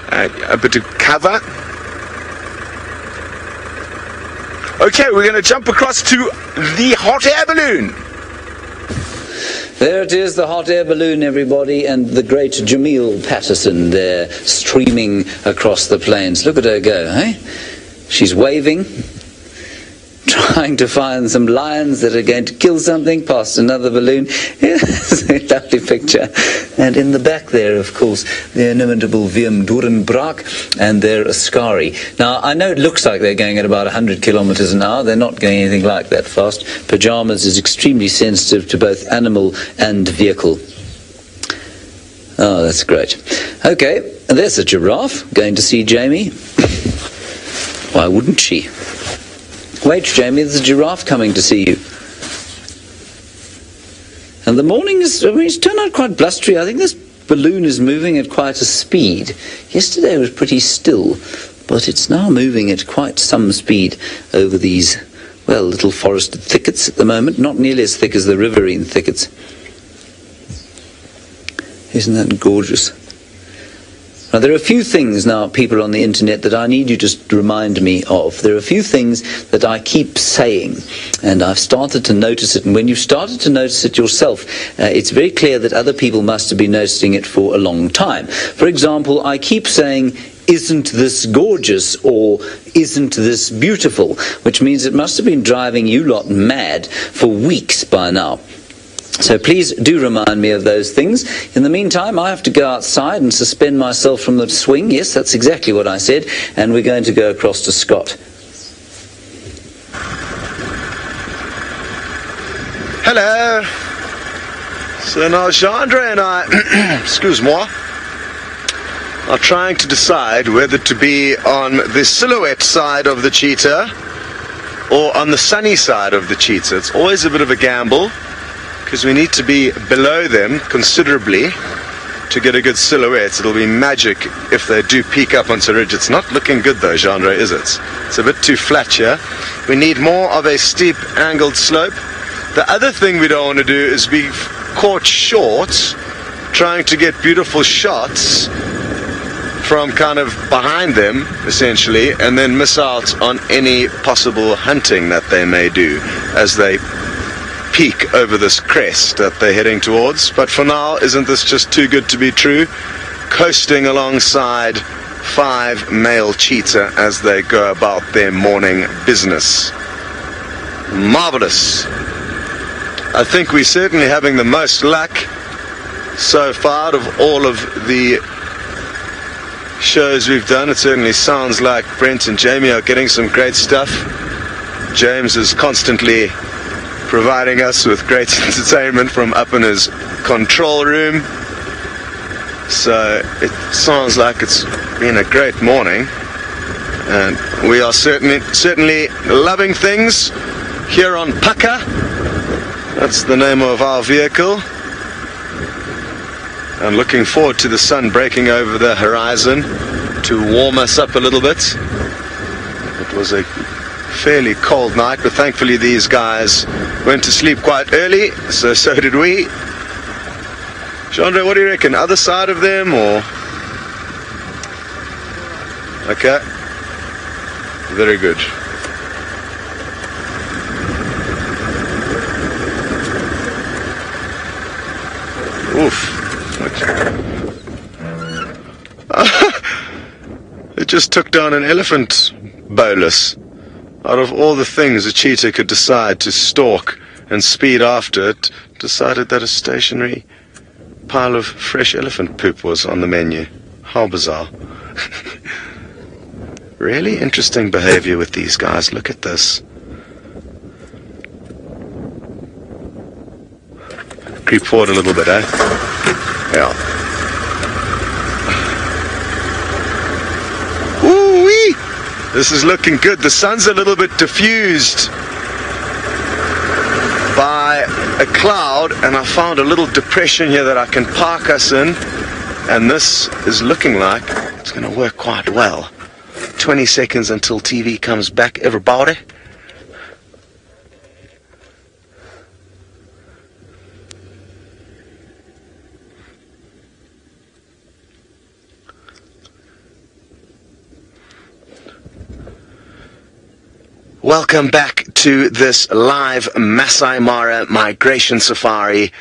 B: A bit of cover. Okay, we're going to jump across to the hot air balloon.
A: There it is, the hot air balloon, everybody, and the great Jamil Patterson there streaming across the plains. Look at her go, eh? She's waving, trying to find some lions that are going to kill something past another balloon. It's a lovely picture. And in the back there, of course, the inimitable Wiem Durenbrak and their Ascari. Now, I know it looks like they're going at about 100 kilometers an hour. They're not going anything like that fast. Pajamas is extremely sensitive to both animal and vehicle. Oh, that's great. Okay, and there's a giraffe going to see Jamie. Why wouldn't she? Wait, Jamie, there's a giraffe coming to see you. And the morning is, it's turned out quite blustery. I think this balloon is moving at quite a speed. Yesterday it was pretty still, but it's now moving at quite some speed over these, well, little forested thickets at the moment. Not nearly as thick as the riverine thickets. Isn't that gorgeous? Now, there are a few things now, people on the internet, that I need you to remind me of. There are a few things that I keep saying, and I've started to notice it. And when you've started to notice it yourself, it's very clear that other people must have been noticing it for a long time. For example, I keep saying, isn't this gorgeous, or isn't this beautiful, which means it must have been driving you lot mad for weeks by now. So please do remind me of those things. In the meantime, I have to go outside and suspend myself from the swing. Yes, that's exactly what I said. And we're going to go across to Scott.
E: Hello. So now Chandra and I, excuse me, are trying to decide whether to be on the silhouette side of the cheetah or on the sunny side of the cheetah. It's always a bit of a gamble, because we need to be below them considerably to get a good silhouette. It'll be magic if they do peek up onto ridge. It's not looking good though, Chandra, is it? It's a bit too flat here. We need more of a steep angled slope. The other thing we don't want to do is be caught short trying to get beautiful shots from kind of behind them, essentially, and then miss out on any possible hunting that they may do as they peak over this crest that they're heading towards. But for now, isn't this just too good to be true? Coasting alongside 5 male cheetah as they go about their morning business. Marvelous. I think we're certainly having the most luck so far of all of the shows we've done. It certainly sounds like Brent and Jamie are getting some great stuff. James is constantly providing us with great entertainment from up in his control room. So it sounds like it's been a great morning, and we are certainly loving things here on Paka. That's the name of our vehicle, and looking forward to the sun breaking over the horizon to warm us up a little bit. It was a fairly cold night, but thankfully these guys went to sleep quite early, so did we. Chandra, what do you reckon? Other side of them, or? Okay. Very good. Oof. It just took down an elephant bolus. Out of all the things a cheetah could decide to stalk and speed after, it decided that a stationary pile of fresh elephant poop was on the menu. How bizarre. Really interesting behavior with these guys. Look at this. Creep forward a little bit, eh? Yeah. Ooh-wee! This is looking good. The sun's a little bit diffused by a cloud, and I found a little depression here that I can park us in, and this is looking like it's going to work quite well. 20 seconds until TV comes back, everybody. Welcome back to this live Masai Mara migration safari.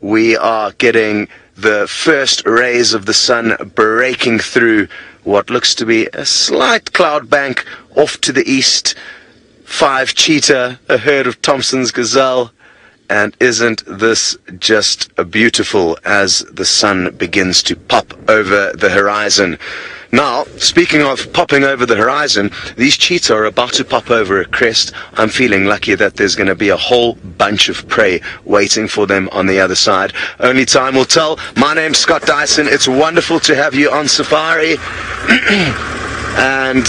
E: We are getting the first rays of the sun breaking through what looks to be a slight cloud bank off to the east. 5 cheetah, a herd of Thompson's gazelle, and isn't this just beautiful as the sun begins to pop over the horizon. Now, speaking of popping over the horizon, these cheetah are about to pop over a crest. I'm feeling lucky that there's going to be a whole bunch of prey waiting for them on the other side. Only time will tell. My name's Scott Dyson. It's wonderful to have you on safari. And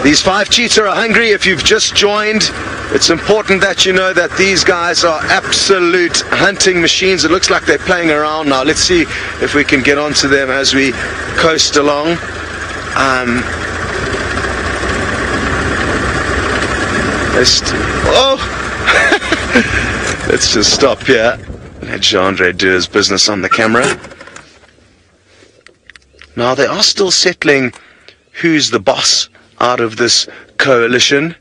E: these 5 cheetah are hungry. If you've just joined, it's important that you know that these guys are absolute hunting machines. It looks like they're playing around now. Let's see if we can get onto them as we coast along. Let's just stop here. Let Jean-Andre do his business on the camera. Now, they are still settling who's the boss out of this coalition.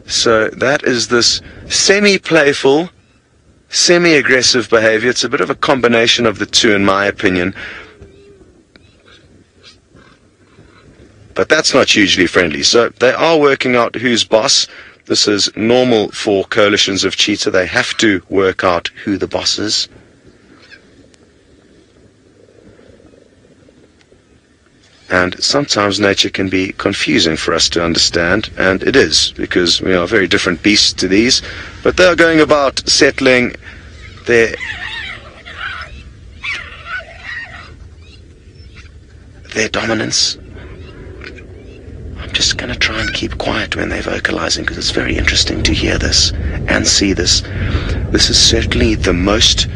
E: So that is this semi-playful, semi-aggressive behavior. It's a bit of a combination of the two, in my opinion. But that's not hugely friendly. So they are working out who's boss. This is normal for coalitions of cheetah. They have to work out who the boss is. And sometimes nature can be confusing for us to understand, and it is, because we are very different beasts to these. But they are going about settling their dominance. I'm just going to try and keep quiet when they're vocalizing, because it's very interesting to hear this and see this. This is certainly the most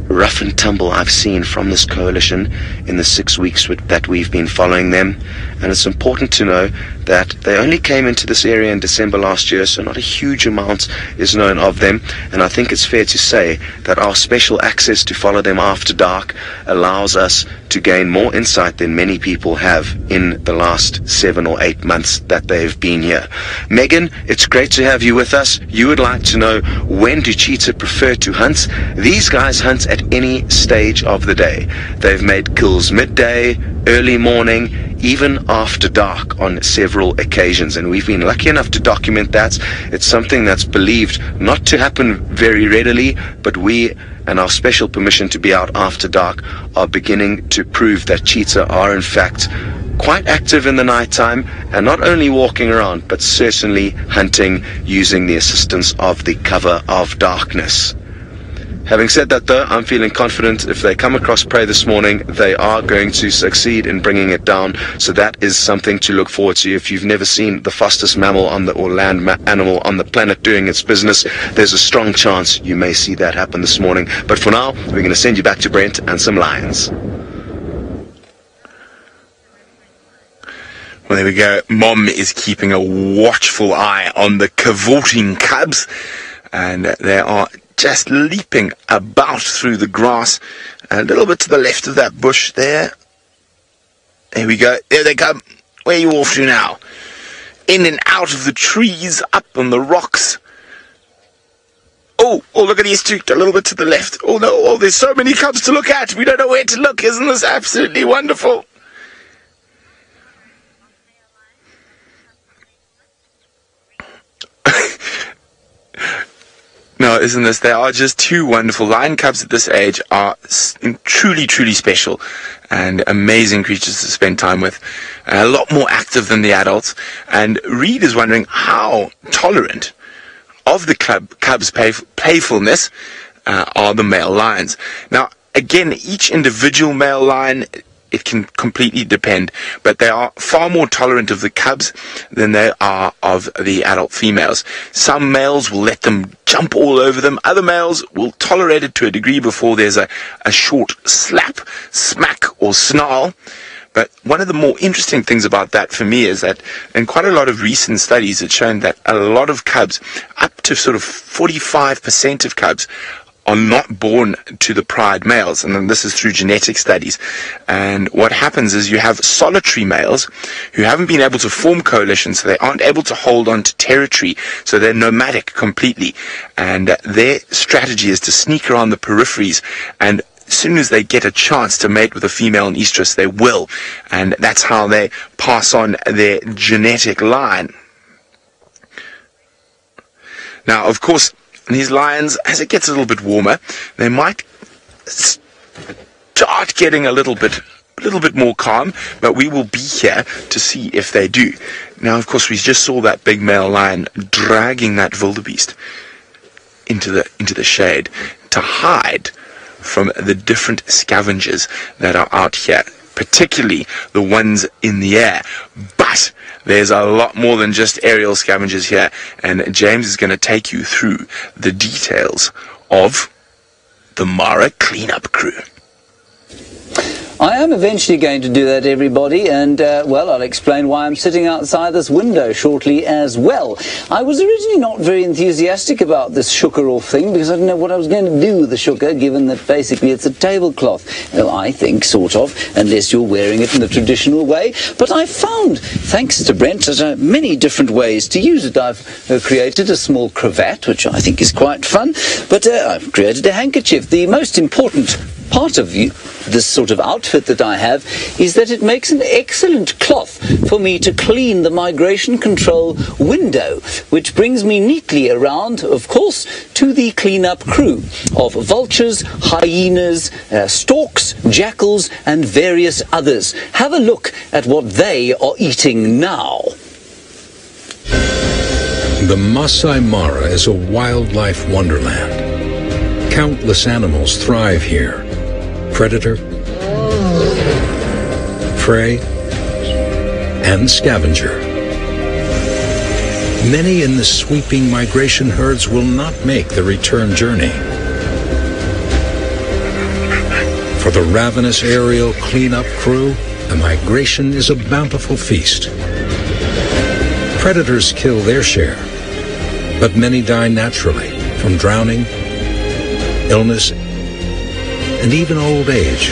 E: rough and tumble I've seen from this coalition in the 6 weeks that we've been following them. And it's important to know that they only came into this area in December last year, so not a huge amount is known of them. And I think it's fair to say that our special access to follow them after dark allows us to gain more insight than many people have in the last 7 or 8 months that they've been here. Megan, it's great to have you with us. You would like to know, when do cheetah prefer to hunt? These guys hunt at any stage of the day. They've made kills midday, early morning, even after dark on several occasions, and we've been lucky enough to document that. It's something that's believed not to happen very readily, but we and our special permission to be out after dark are beginning to prove that cheetah are in fact quite active in the nighttime, and not only walking around, but certainly hunting using the assistance of the cover of darkness. Having said that, though, I'm feeling confident if they come across prey this morning, they are going to succeed in bringing it down. So that is something to look forward to. If you've never seen the fastest mammal on the, or land animal on the planet doing its business, there's a strong chance you may see that happen this morning. But for now, we're going to send you back to Brent and some lions.
B: Well, there we go. Mom is keeping a watchful eye on the cavorting cubs, and they are just leaping about through the grass, a little bit to the left of that bush there. There we go. There they come. Where are you off to now? In and out of the trees, up on the rocks. Oh, look at these two, a little bit to the left. Oh no, there's so many cubs to look at. We don't know where to look. Isn't this absolutely wonderful? No, isn't this? They are just two wonderful. Lion cubs at this age are truly, truly special and amazing creatures to spend time with. A lot more active than the adults. And Reed is wondering how tolerant of the cub's playfulness are the male lions. Now, again, each individual male lion, it can completely depend, but they are far more tolerant of the cubs than they are of the adult females. Some males will let them jump all over them. Other males will tolerate it to a degree before there's a short slap, smack, or snarl. But one of the more interesting things about that for me is that in quite a lot of recent studies, it's shown that a lot of cubs, up to sort of 45% of cubs, are not born to the pride males, and then this is through genetic studies. And what happens is you have solitary males who haven't been able to form coalitions, so they aren't able to hold on to territory, so they're nomadic completely, and their strategy is to sneak around the peripheries, and as soon as they get a chance to mate with a female in estrus, they will, and that's how they pass on their genetic line. Now, of course, these lions, as it gets a little bit warmer, they might start getting a little bit more calm, but we will be here to see if they do. Now, of course, we just saw that big male lion dragging that wildebeest into the shade to hide from the different scavengers that are out here, particularly the ones in the air. But there's a lot more than just aerial scavengers here, and James is going to take you through the details of the Mara cleanup crew.
A: I am eventually going to do that, everybody, and, well, I'll explain why I'm sitting outside this window shortly as well. I was originally not very enthusiastic about this sugar-off thing because I didn't know what I was going to do with the sugar, given that basically it's a tablecloth. Well, I think, sort of, unless you're wearing it in the traditional way. But I found, thanks to Brent, many different ways to use it. I've created a small cravat, which I think is quite fun, but I've created a handkerchief. The most important part of this sort of outfit that I have is that it makes an excellent cloth for me to clean the migration control window, which brings me neatly around, of course, to the cleanup crew of vultures, hyenas, storks, jackals, and various others. Have a look at what they are eating now.
D: The Masai Mara is a wildlife wonderland. Countless animals thrive here. Predator, prey, and scavenger. Many in the sweeping migration herds will not make the return journey. For the ravenous aerial cleanup crew, the migration is a bountiful feast. Predators kill their share, but many die naturally from drowning, illness, and even old age.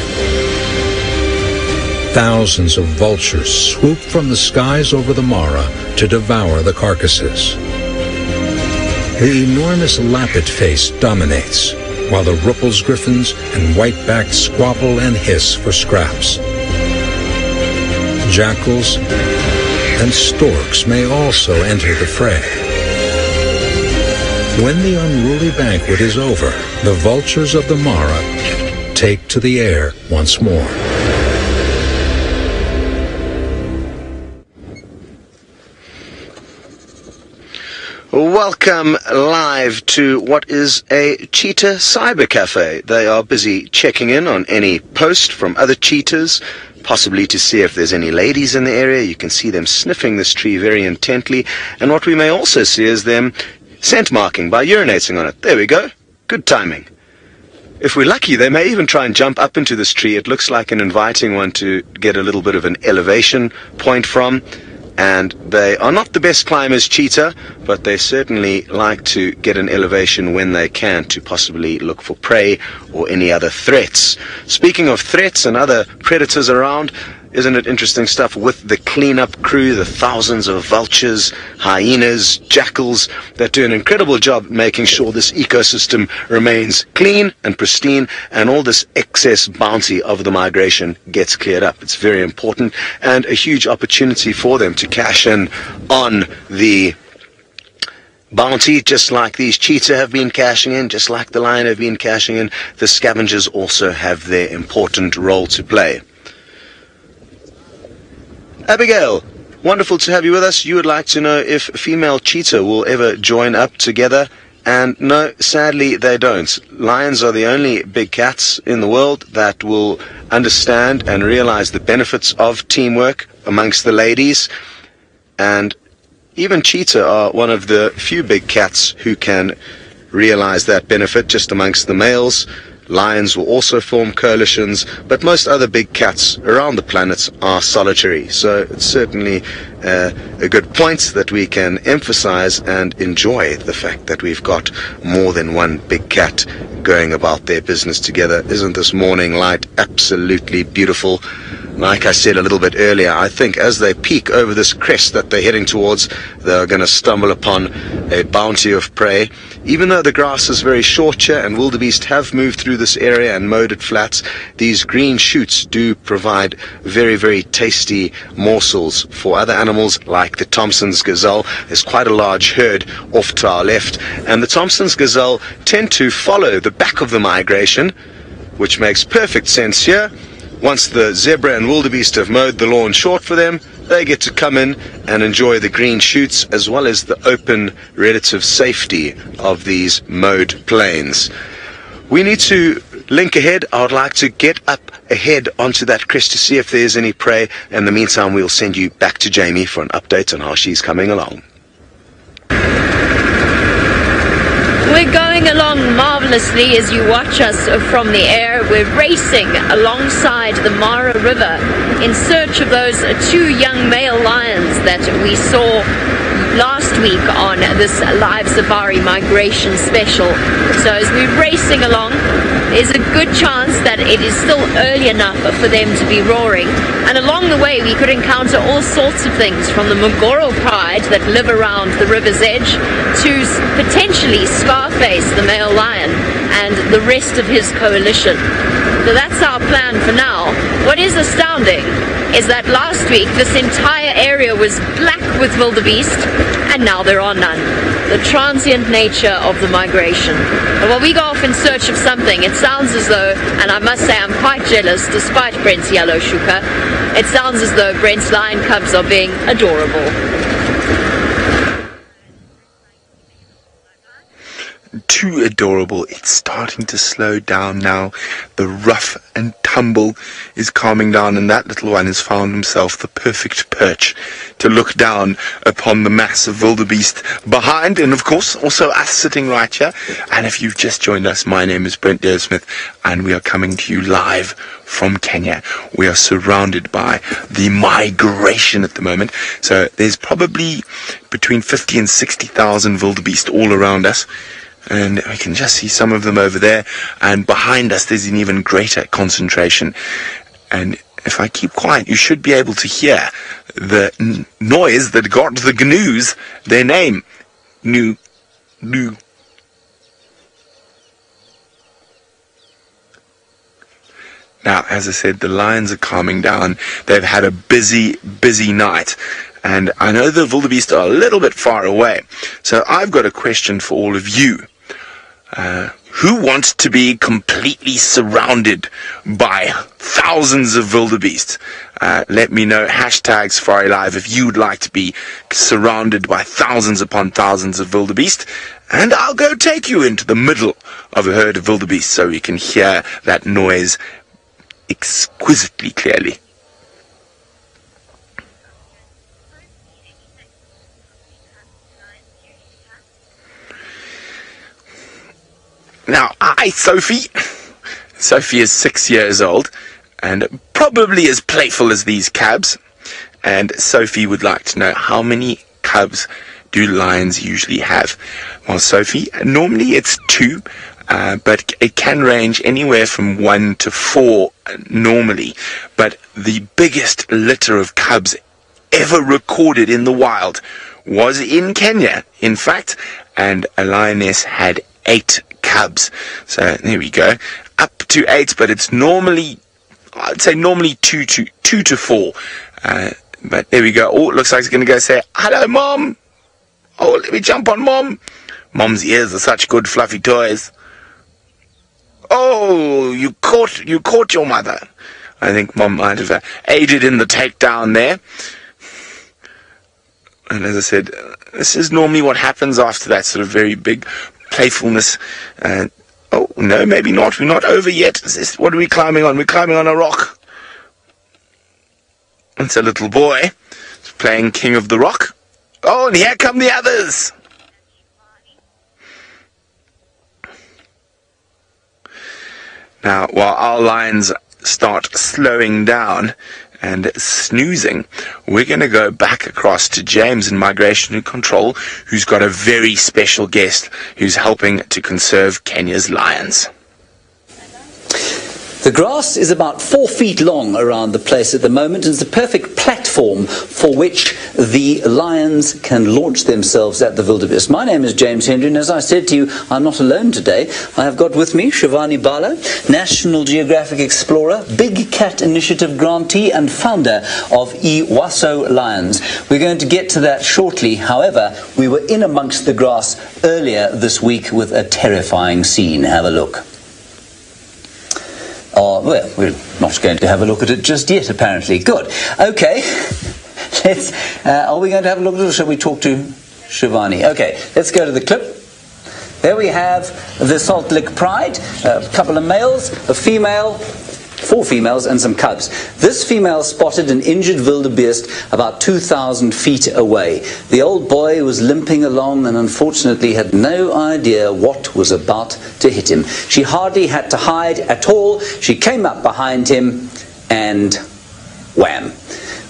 D: Thousands of vultures swoop from the skies over the Mara to devour the carcasses. The enormous lappet-face dominates, while the Ruppel's griffins and white-backed squabble and hiss for scraps. Jackals and storks may also enter the fray. When the unruly banquet is over, the vultures of the Mara take to the air once more.
E: Welcome live to what is a cheetah cyber cafe. They are busy checking in on any post from other cheetahs, possibly to see if there's any ladies in the area. You can see them sniffing this tree very intently, and what we may also see is them scent marking by urinating on it. There we go. Good timing. If we're lucky, they may even try and jump up into this tree. It looks like an inviting one to get a little bit of an elevation point from. And they are not the best climbers, Cheetah, but they certainly like to get an elevation when they can to possibly look for prey or any other threats. Speaking of threats and other predators around, isn't it interesting stuff with the cleanup crew, the thousands of vultures, hyenas, jackals that do an incredible job making sure this ecosystem remains clean and pristine, and all this excess bounty of the migration gets cleared up. It's very important and a huge opportunity for them to cash in on the bounty, just like these cheetah have been cashing in, just like the lion have been cashing in. The scavengers also have their important role to play. Abigail, wonderful to have you with us. You would like to know if female cheetah will ever join up together, and no, sadly they don't. Lions are the only big cats in the world that will understand and realize the benefits of teamwork amongst the ladies, and even cheetah are one of the few big cats who can realize that benefit just amongst the males. Lions will also form coalitions, but most other big cats around the planet are solitary. So it's certainly a good point that we can emphasize and enjoy the fact that we've got more than one big cat going about their business together. Isn't this morning light absolutely beautiful? Like I said a little bit earlier, I think as they peek over this crest that they're heading towards, they're going to stumble upon a bounty of prey. Even though the grass is very short here and wildebeest have moved through this area and mowed it flat, these green shoots do provide very, very tasty morsels for other animals like the Thompson's gazelle. There's quite a large herd off to our left, and the Thompson's gazelle tend to follow the back of the migration, which makes perfect sense here. Once the zebra and wildebeest have mowed the lawn short for them, they get to come in and enjoy the green shoots as well as the open relative safety of these mowed plains. We need to link ahead. I would like to get up ahead onto that crest to see if there's any prey. In the meantime, we'll send you back to Jamie for an update on how she's coming along.
C: We're going along marvelously as you watch us from the air. We're racing alongside the Mara River in search of those two young male lions that we saw last week on this live safari migration special. So as we're racing along, there's a good chance that it is still early enough for them to be roaring. And along the way we could encounter all sorts of things, from the Mugoro pride that live around the river's edge to potentially Scarface, the male lion, and the rest of his coalition. So that's our plan for now. What is astounding is that last week this entire area was black with wildebeest, and now there are none. The transient nature of the migration. But when we go off in search of something, it sounds as though, and I must say I'm quite jealous despite Brent's yellow shuka, it sounds as though Brent's lion cubs are being adorable.
B: Too adorable. It's starting to slow down now. The rough and tumble is calming down, and that little one has found himself the perfect perch to look down upon the mass of wildebeest behind, and of course also us sitting right here. And if you've just joined us, my name is Brent Smith, and we are coming to you live from Kenya. We are surrounded by the migration at the moment, so there's probably between 50 and 60,000 wildebeest all around us. And we can just see some of them over there, and behind us there's an even greater concentration. And if I keep quiet, you should be able to hear the noise that got the gnus their name. Gnu. Now, as I said, the lions are calming down. They've had a busy night. And I know the wildebeest are a little bit far away. So I've got a question for all of you. Who wants to be completely surrounded by thousands of wildebeest? Let me know, hashtag Safari Live, if you'd like to be surrounded by thousands upon thousands of wildebeest. And I'll go take you into the middle of a herd of wildebeest so you can hear that noise exquisitely clearly. Now, Sophie, Sophie is 6 years old and probably as playful as these cubs. And Sophie would like to know, how many cubs do lions usually have? Well, Sophie, normally it's 2, but it can range anywhere from 1 to 4 normally. But the biggest litter of cubs ever recorded in the wild was in Kenya, in fact, and a lioness had 8 cubs. So there we go, up to 8, but it's normally, I'd say normally 2 to 4. But there we go. Oh, it looks like it's going to go say, hello, Mom. Oh, let me jump on Mom. Mom's ears are such good fluffy toys. Oh, you caught your mother. I think Mom might have aided in the takedown there. And as I said, this is normally what happens after that sort of very big playfulness. Oh, no, maybe not. We're not over yet. What are we climbing on? We're climbing on a rock. It's a little boy playing King of the Rock. Oh, and here come the others. Now, while our lions start slowing down and snoozing, we're going to go back across to James in Migration and Control, who's got a very special guest who's helping to conserve Kenya's lions.
A: The grass is about 4 feet long around the place at the moment, and it's a perfect platform for which the lions can launch themselves at the wildebeest. My name is James Hendry, and as I said to you, I'm not alone today. I have got with me Shivani Bala, National Geographic Explorer, Big Cat Initiative grantee and founder of Iwaso Lions. We're going to get to that shortly. However, we were in amongst the grass earlier this week with a terrifying scene. Have a look. Oh, well, we're not going to have a look at it just yet, apparently. Good. Okay. Are we going to have a look at it, or shall we talk to Shivani? Okay, let's go to the clip. There we have the Salt Lick Pride, a couple of males, a female, 4 females and some cubs. This female spotted an injured wildebeest about 2,000 feet away. The old boy was limping along and unfortunately had no idea what was about to hit him. She hardly had to hide at all. She came up behind him and wham.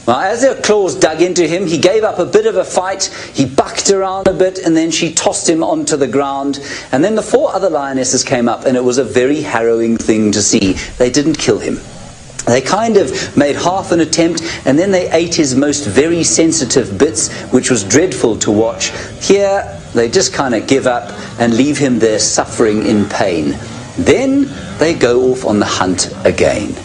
A: Well, as her claws dug into him, he gave up a bit of a fight. He bucked around a bit, and then she tossed him onto the ground. And then the 4 other lionesses came up, and it was a very harrowing thing to see. They didn't kill him. They kind of made half an attempt, and then they ate his most very sensitive bits, which was dreadful to watch. Here, they just kind of give up and leave him there suffering in pain. Then they go off on the hunt again.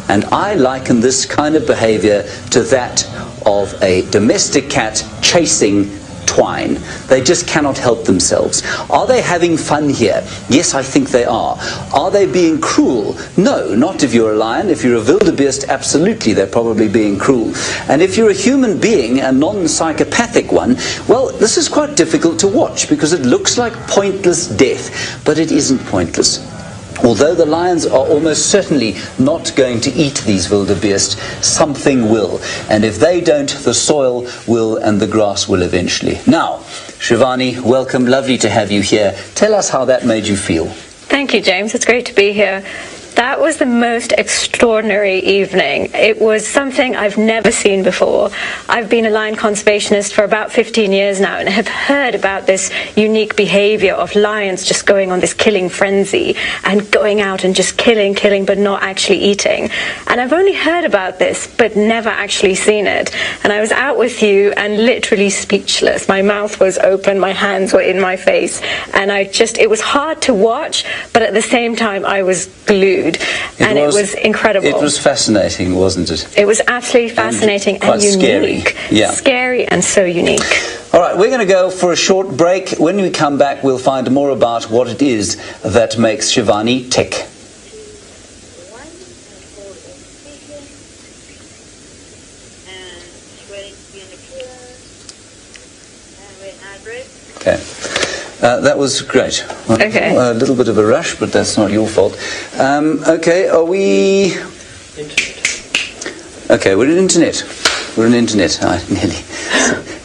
A: And I liken this kind of behavior to that of a domestic cat chasing twine. They just cannot help themselves. Are they having fun here? Yes, I think they are. Are they being cruel? No, not if you're a lion. If you're a wildebeest, absolutely, they're probably being cruel. And if you're a human being, a non-psychopathic one, well, this is quite difficult to watch because it looks like pointless death, but it isn't pointless. Although the lions are almost certainly not going to eat these wildebeest, something will. And if they don't, the soil will and the grass will eventually. Now, Shivani, welcome. Lovely to have you here. Tell us how that made you feel.
F: Thank you, James. It's great to be here. That was the most extraordinary evening. It was something I've never seen before. I've been a lion conservationist for about 15 years now and have heard about this unique behavior of lions just going on this killing frenzy and going out and just killing, but not actually eating. And I've only heard about this, but never actually seen it. And I was out with you and literally speechless. My mouth was open, my hands were in my face, and it was hard to watch, but at the same time I was glued. It was incredible.
A: It was fascinating, wasn't it?
F: It was absolutely fascinating and unique.
A: Scary. Yeah.
F: Scary and so unique.
A: All right, we're going to go for a short break. When we come back, we'll find more about what it is that makes Shivani tick. Okay. That was great.
F: Okay.
A: A little bit of a rush, but that's not your fault. Okay, are we... Okay, we're in internet. We're in internet. I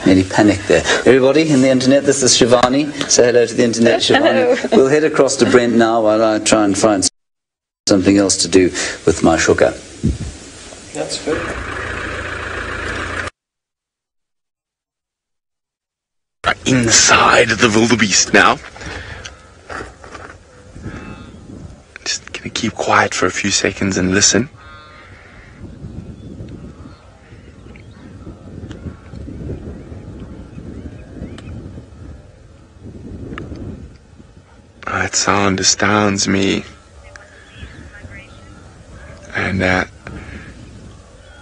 A: nearly panicked there. Everybody in the internet, this is Shivani. Say hello to the internet, Shivani.
F: Hello.
A: We'll head across to Brent now while I try and find something else to do with my sugar.
E: That's fair.
B: Inside the wildebeest now. Just gonna keep quiet for a few seconds and listen. That sound astounds me. And I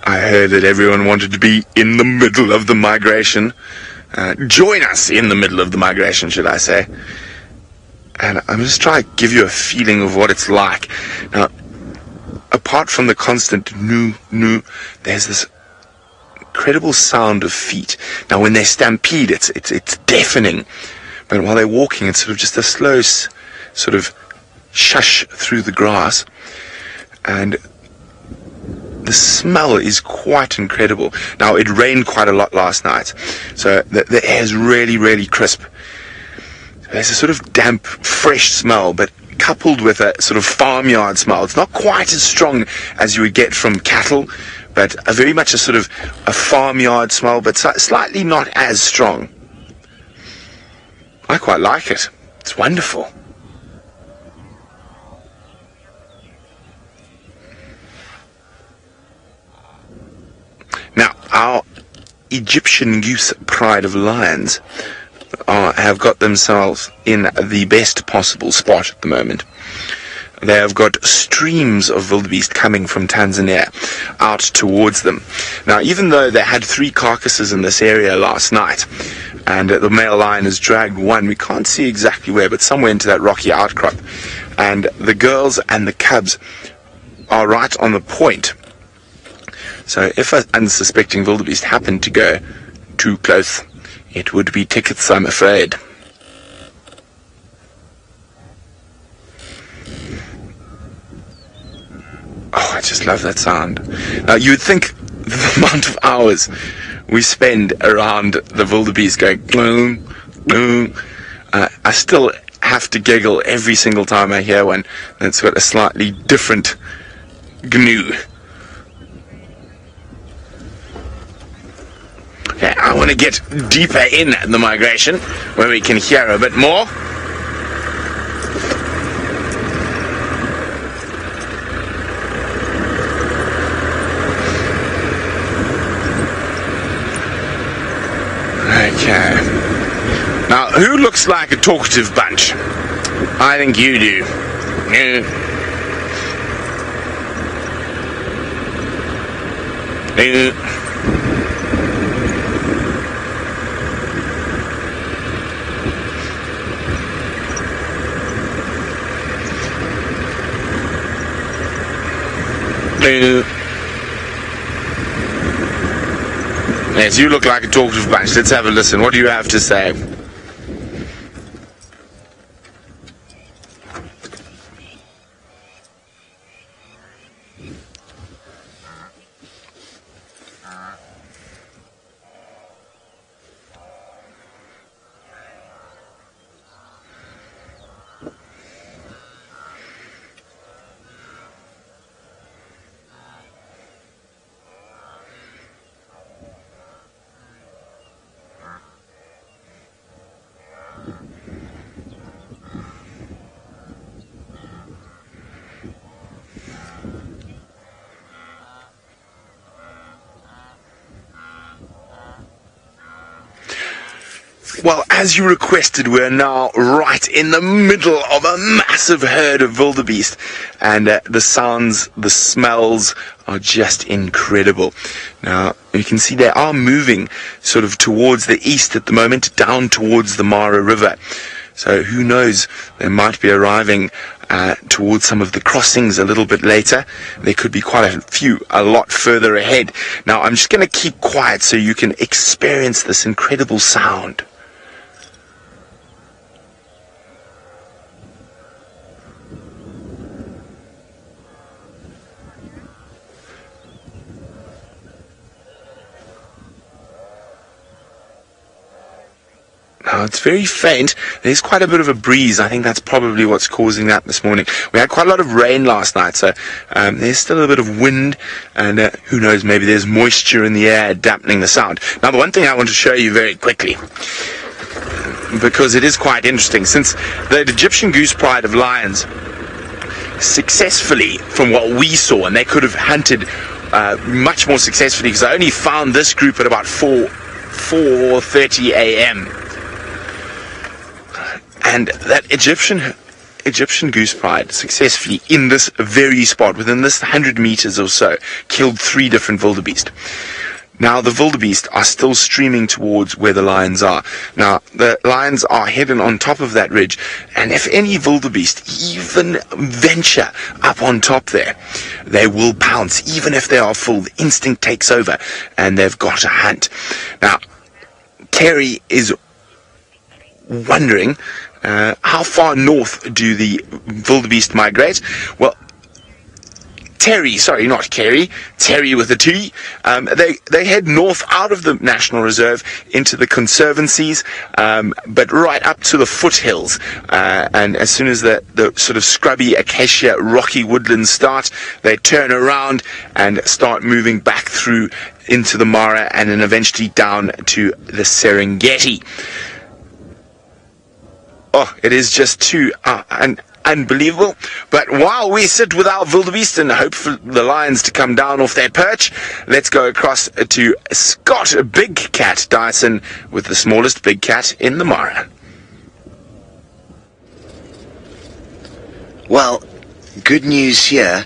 B: heard that everyone wanted to be in the middle of the migration. Join us in the middle of the migration, should I say. And I'm just trying to give you a feeling of what it's like. Now, apart from the constant noo, there's this incredible sound of feet. Now, when they stampede, it's deafening. But while they're walking, it's sort of just a slow sort of shush through the grass. And the smell is quite incredible. Now, it rained quite a lot last night, so the air is really, really crisp. There's a sort of damp, fresh smell, but coupled with a sort of farmyard smell. It's not quite as strong as you would get from cattle, but very much a sort of a farmyard smell, but slightly not as strong. I quite like it. It's wonderful. Now, our Egyptian goose pride of lions have got themselves in the best possible spot at the moment. They have got streams of wildebeest coming from Tanzania out towards them. Now, even though they had 3 carcasses in this area last night, and the male lion has dragged one, we can't see exactly where, but somewhere into that rocky outcrop. And the girls and the cubs are right on the point. So if an unsuspecting wildebeest happened to go too close, it would be tickets, I'm afraid. Oh, I just love that sound. Now, you would think the amount of hours we spend around the wildebeest going, I still have to giggle every single time I hear one that's got a slightly different gnu. Okay, I want to get deeper in the migration where we can hear a bit more. Okay. Now, who looks like a talkative bunch? I think you do. Yes, you look like a talkative bunch. Let's have a listen. What do you have to say? Well, as you requested, we're now right in the middle of a massive herd of wildebeest, and the sounds, the smells are just incredible. Now, you can see they are moving sort of towards the east at the moment, down towards the Mara River. So who knows, they might be arriving towards some of the crossings a little bit later. There could be quite a few a lot further ahead. Now, I'm just going to keep quiet so you can experience this incredible sound. Now, it's very faint. There's quite a bit of a breeze. I think that's probably what's causing that this morning. We had quite a lot of rain last night, so there's still a bit of wind, and who knows, maybe there's moisture in the air dampening the sound. Now, the one thing I want to show you very quickly, because it is quite interesting, since the Egyptian goose pride of lions successfully, from what we saw, and they could have hunted much more successfully, because I only found this group at about 4:30 a.m. And that Egyptian goose pride successfully, in this very spot, within this 100 meters or so, killed 3 different wildebeest. Now, the wildebeest are still streaming towards where the lions are. Now, the lions are hidden on top of that ridge, and if any wildebeest even venture up on top there, they will pounce. Even if they are full, the instinct takes over, and they've got to hunt. Now, Terry is wondering, how far north do the wildebeest migrate? Well, Terry, sorry, not Kerry, Terry with a T, they head north out of the National Reserve into the conservancies, but right up to the foothills. And as soon as the sort of scrubby acacia rocky woodlands start, they turn around and start moving back through into the Mara and then eventually down to the Serengeti. Oh, it is just too unbelievable. But while we sit with our wildebeest and hope for the lions to come down off their perch, let's go across to Scott Big Cat Dyson with the smallest big cat in the Mara.
E: Well, good news here.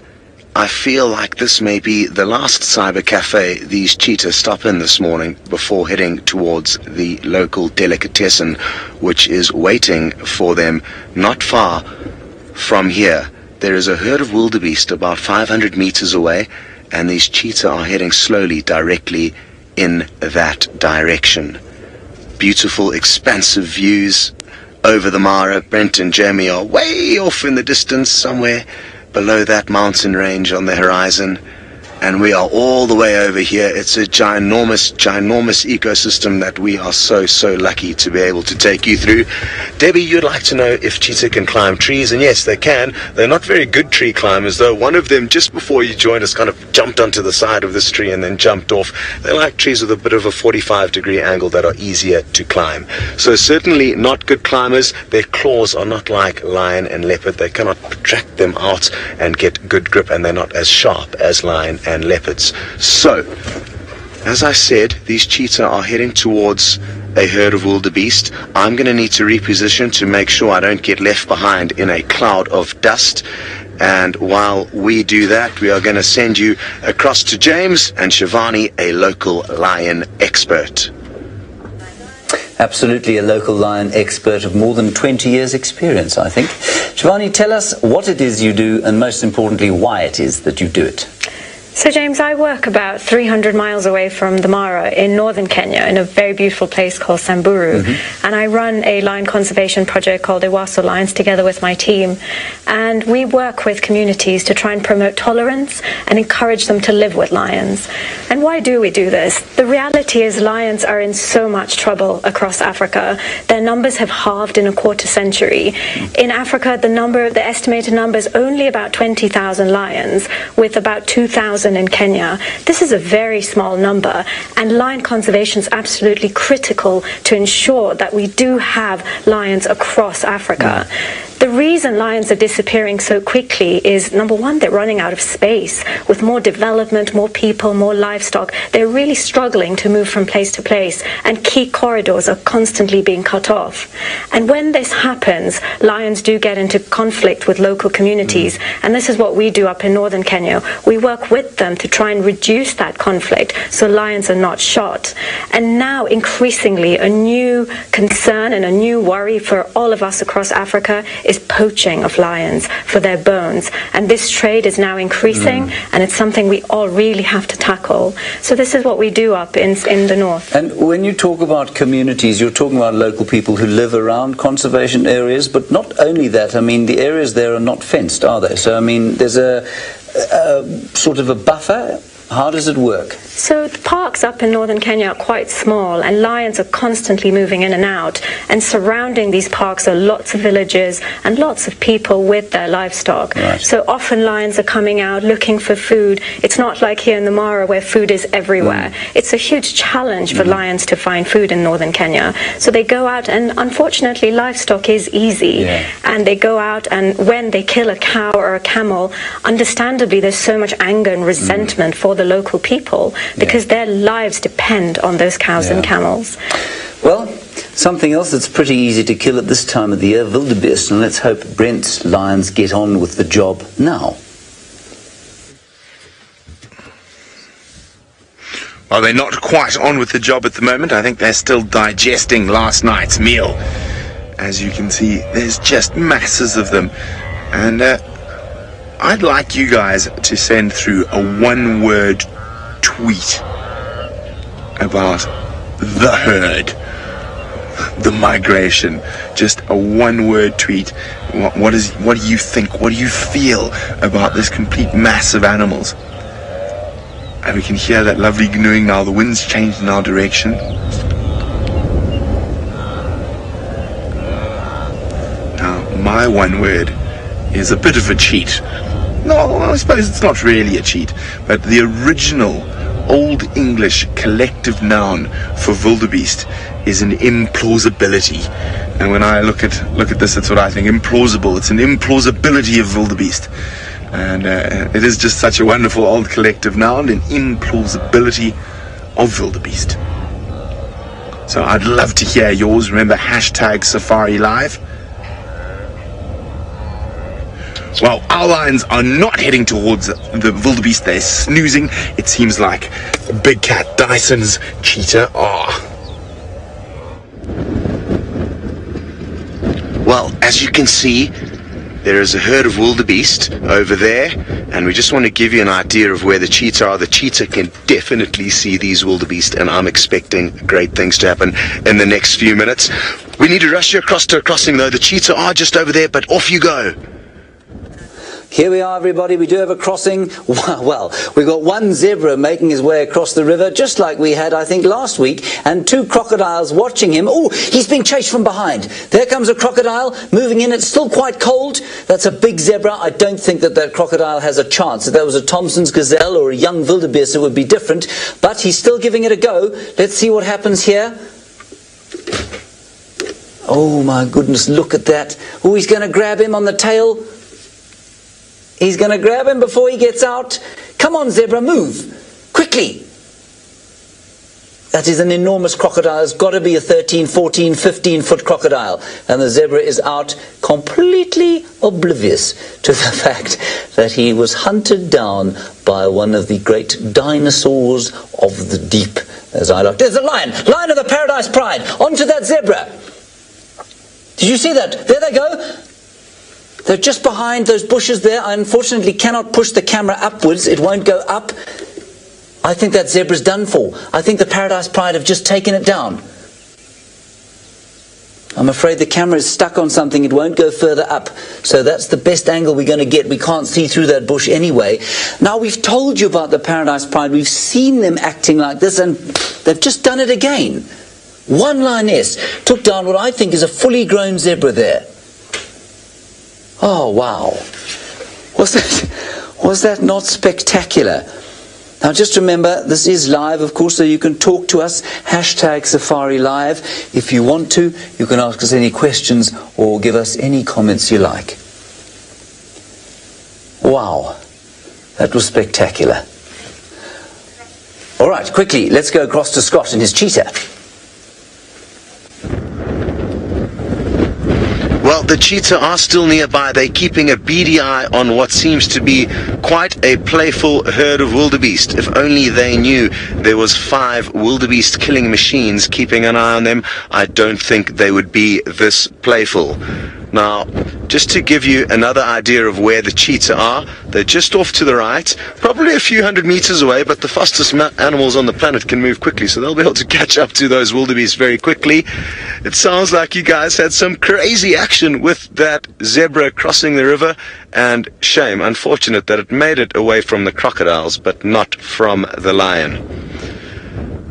E: I feel like this may be the last cyber cafe these cheetahs stop in this morning before heading towards the local delicatessen, which is waiting for them not far from here. There is a herd of wildebeest about 500 meters away, and these cheetah are heading slowly directly in that direction. Beautiful, expansive views over the Mara. Brent and Jamie are way off in the distance somewhere below that mountain range on the horizon, and we are all the way over here. It's a ginormous ecosystem that we are so lucky to be able to take you through. Debbie, you'd like to know if cheetah can climb trees, and yes, they can. They're not very good tree climbers, though. One of them, just before you joined us, kind of jumped onto the side of this tree and then jumped off. They like trees with a bit of a 45-degree angle that are easier to climb. So certainly not good climbers. Their claws are not like lion and leopard. They cannot protract them out and get good grip, and they're not as sharp as lion and leopards. So, as I said, these cheetah are heading towards a herd of wildebeest. I'm going to need to reposition to make sure I don't get left behind in a cloud of dust. And while we do that, we are going to send you across to James and Shivani, a local lion expert.
A: Absolutely a local lion expert of more than 20 years' experience, I think. Shivani, tell us what it is you do, and most importantly, why it is that you do it.
F: So, James, I work about 300 miles away from the Mara in northern Kenya, in a very beautiful place called Samburu. And I run a lion conservation project called Ewaso Lions together with my team. And we work with communities to try and promote tolerance and encourage them to live with lions. And why do we do this? The reality is lions are in so much trouble across Africa. Their numbers have halved in a quarter century. In Africa, the estimated number is only about 20,000 lions, with about 2,000 in Kenya. This is a very small number, and lion conservation is absolutely critical to ensure that we do have lions across Africa. The reason lions are disappearing so quickly is, number one, they're running out of space. With more development, more people, more livestock, they're really struggling to move from place to place, and key corridors are constantly being cut off. And when this happens, lions do get into conflict with local communities, and this is what we do up in northern Kenya. We work with them to try and reduce that conflict so lions are not shot. And now, increasingly, a new concern and a new worry for all of us across Africa is poaching of lions for their bones. And this trade is now increasing, and it's something we all really have to tackle. So this is what we do up in the north.
A: And when you talk about communities, you're talking about local people who live around conservation areas, but not only that, I mean, the areas there are not fenced, are they? So, I mean, there's a sort of a buffer How does it work?
F: So the parks up in northern Kenya are quite small, and lions are constantly moving in and out. And surrounding these parks are lots of villages and lots of people with their livestock.
A: Right.
F: So often lions are coming out looking for food. It's not like here in the Mara where food is everywhere. It's a huge challenge for lions to find food in northern Kenya. So they go out, and unfortunately livestock is easy. And they go out, and when they kill a cow or a camel, understandably there's so much anger and resentment for the local people, because their lives depend on those cows and camels.
A: Well, something else that's pretty easy to kill at this time of the year, wildebeest, and let's hope Brent's lions get on with the job now.
B: Well, they're not quite on with the job at the moment. I think they're still digesting last night's meal. As you can see, there's just masses of them. And I'd like you guys to send through a one-word tweet about the herd, the migration. Just a one-word tweet. What do you think? What do you feel about this complete mass of animals? And we can hear that lovely canoeing now. The wind's changed in our direction. Now, my one word is a bit of a cheat. No, I suppose it's not really a cheat, but the original Old English collective noun for wildebeest is an implausibility. And when I look at this, that's what I think. Implausible. It's an implausibility of wildebeest. And it is just such a wonderful old collective noun, an implausibility of wildebeest. So I'd love to hear yours. Remember, #SafariLive. Well, our lions are not heading towards the wildebeest. They're snoozing. It seems like Big Cat Dyson's cheetah are.
E: Well, as you can see, there is a herd of wildebeest over there, and we just want to give you an idea of where the cheetah are. The cheetah can definitely see these wildebeest, and I'm expecting great things to happen in the next few minutes. We need to rush you across to a crossing, though. The cheetah are just over there, but off you go.
A: Here we are, everybody. We do have a crossing. Well, we've got one zebra making his way across the river, just like we had, I think, last week, and two crocodiles watching him. Oh, he's being chased from behind. There comes a crocodile moving in. It's still quite cold. That's a big zebra. I don't think that crocodile has a chance. If that was a Thompson's gazelle or a young wildebeest, it would be different. But he's still giving it a go. Let's see what happens here. Oh, my goodness, look at that. Oh, he's going to grab him on the tail. He's going to grab him before he gets out. Come on, zebra, move. Quickly. That is an enormous crocodile. It's got to be a 13, 14, 15-foot crocodile. And the zebra is out completely oblivious to the fact that he was hunted down by one of the great dinosaurs of the deep, as I like. There's a lion. Lion of the Paradise Pride. Onto that zebra. Did you see that? There they go. They're just behind those bushes there. I unfortunately cannot push the camera upwards. It won't go up. I think that zebra's done for. I think the Paradise Pride have just taken it down. I'm afraid the camera is stuck on something. It won't go further up. So that's the best angle we're going to get. We can't see through that bush anyway. Now, we've told you about the Paradise Pride. We've seen them acting like this, and they've just done it again. One lioness took down what I think is a fully grown zebra there. Oh, wow. Was that not spectacular? Now, just remember, this is live, of course, so you can talk to us. #SafariLive. If you want to, you can ask us any questions or give us any comments you like. Wow. That was spectacular. All right, quickly, let's go across to Scott and his cheetah.
E: Well, the cheetah are still nearby. They're keeping a beady eye on what seems to be quite a playful herd of wildebeest. If only they knew there was 5 wildebeest killing machines keeping an eye on them, I don't think they would be this playful. Now, just to give you another idea of where the cheetah are, they're just off to the right, probably a few hundred meters away, but the fastest animals on the planet can move quickly, so they'll be able to catch up to those wildebeest very quickly. It sounds like you guys had some crazy action with that zebra crossing the river, and shame, unfortunate that it made it away from the crocodiles, but not from the lion.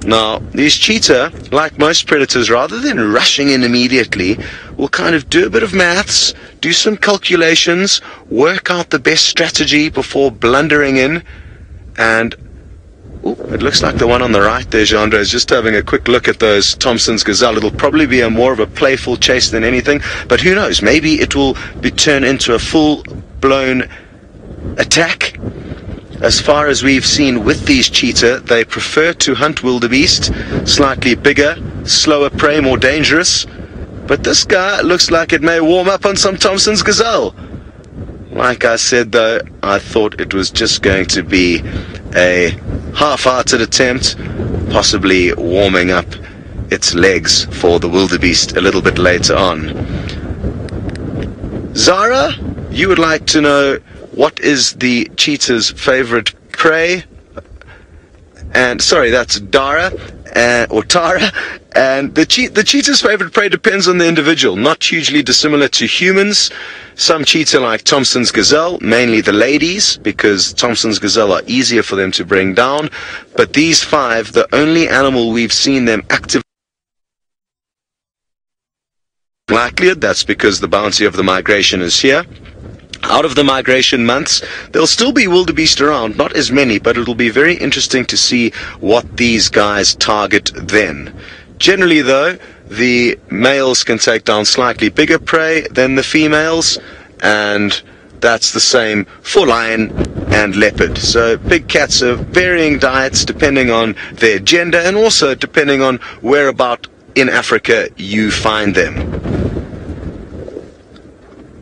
E: Now, these cheetah, like most predators, rather than rushing in immediately, will kind of do a bit of maths, do some calculations, work out the best strategy before blundering in, and it looks like the one on the right there, Jandre, is just having a quick look at those Thompson's gazelle. It'll probably be more of a playful chase than anything, but who knows, maybe it will turn into a full-blown attack. As far as we've seen with these cheetah, they prefer to hunt wildebeest, slightly bigger, slower prey, more dangerous. But this guy looks like it may warm up on some Thompson's gazelle. Like I said, though, I thought it was just going to be a half-hearted attempt, possibly warming up its legs for the wildebeest a little bit later on. Zara, you would like to know, what is the cheetah's favorite prey? And sorry, that's Dara, or Tara. And the cheetah's favorite prey depends on the individual, not hugely dissimilar to humans. Some cheetah like Thompson's gazelle, mainly the ladies, because Thompson's gazelle are easier for them to bring down. But these five, the only animal we've seen them actively likelihood, that's because the bounty of the migration is here. Out of the migration months, there'll still be wildebeest around, not as many, but it'll be very interesting to see what these guys target then. Generally, though, the males can take down slightly bigger prey than the females, and that's the same for lion and leopard. So big cats have varying diets depending on their gender and also depending on whereabout in Africa you find them.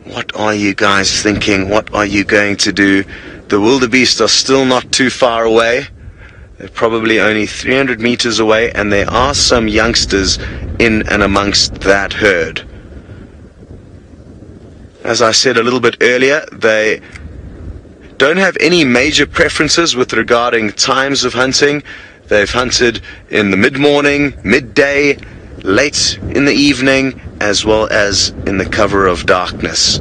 E: What are you guys thinking? What are you going to do? The wildebeest are still not too far away. They're probably only 300 meters away, and there are some youngsters in and amongst that herd. As I said a little bit earlier, they don't have any major preferences with regarding times of hunting. They've hunted in the mid-morning, midday, late in the evening, as well as in the cover of darkness.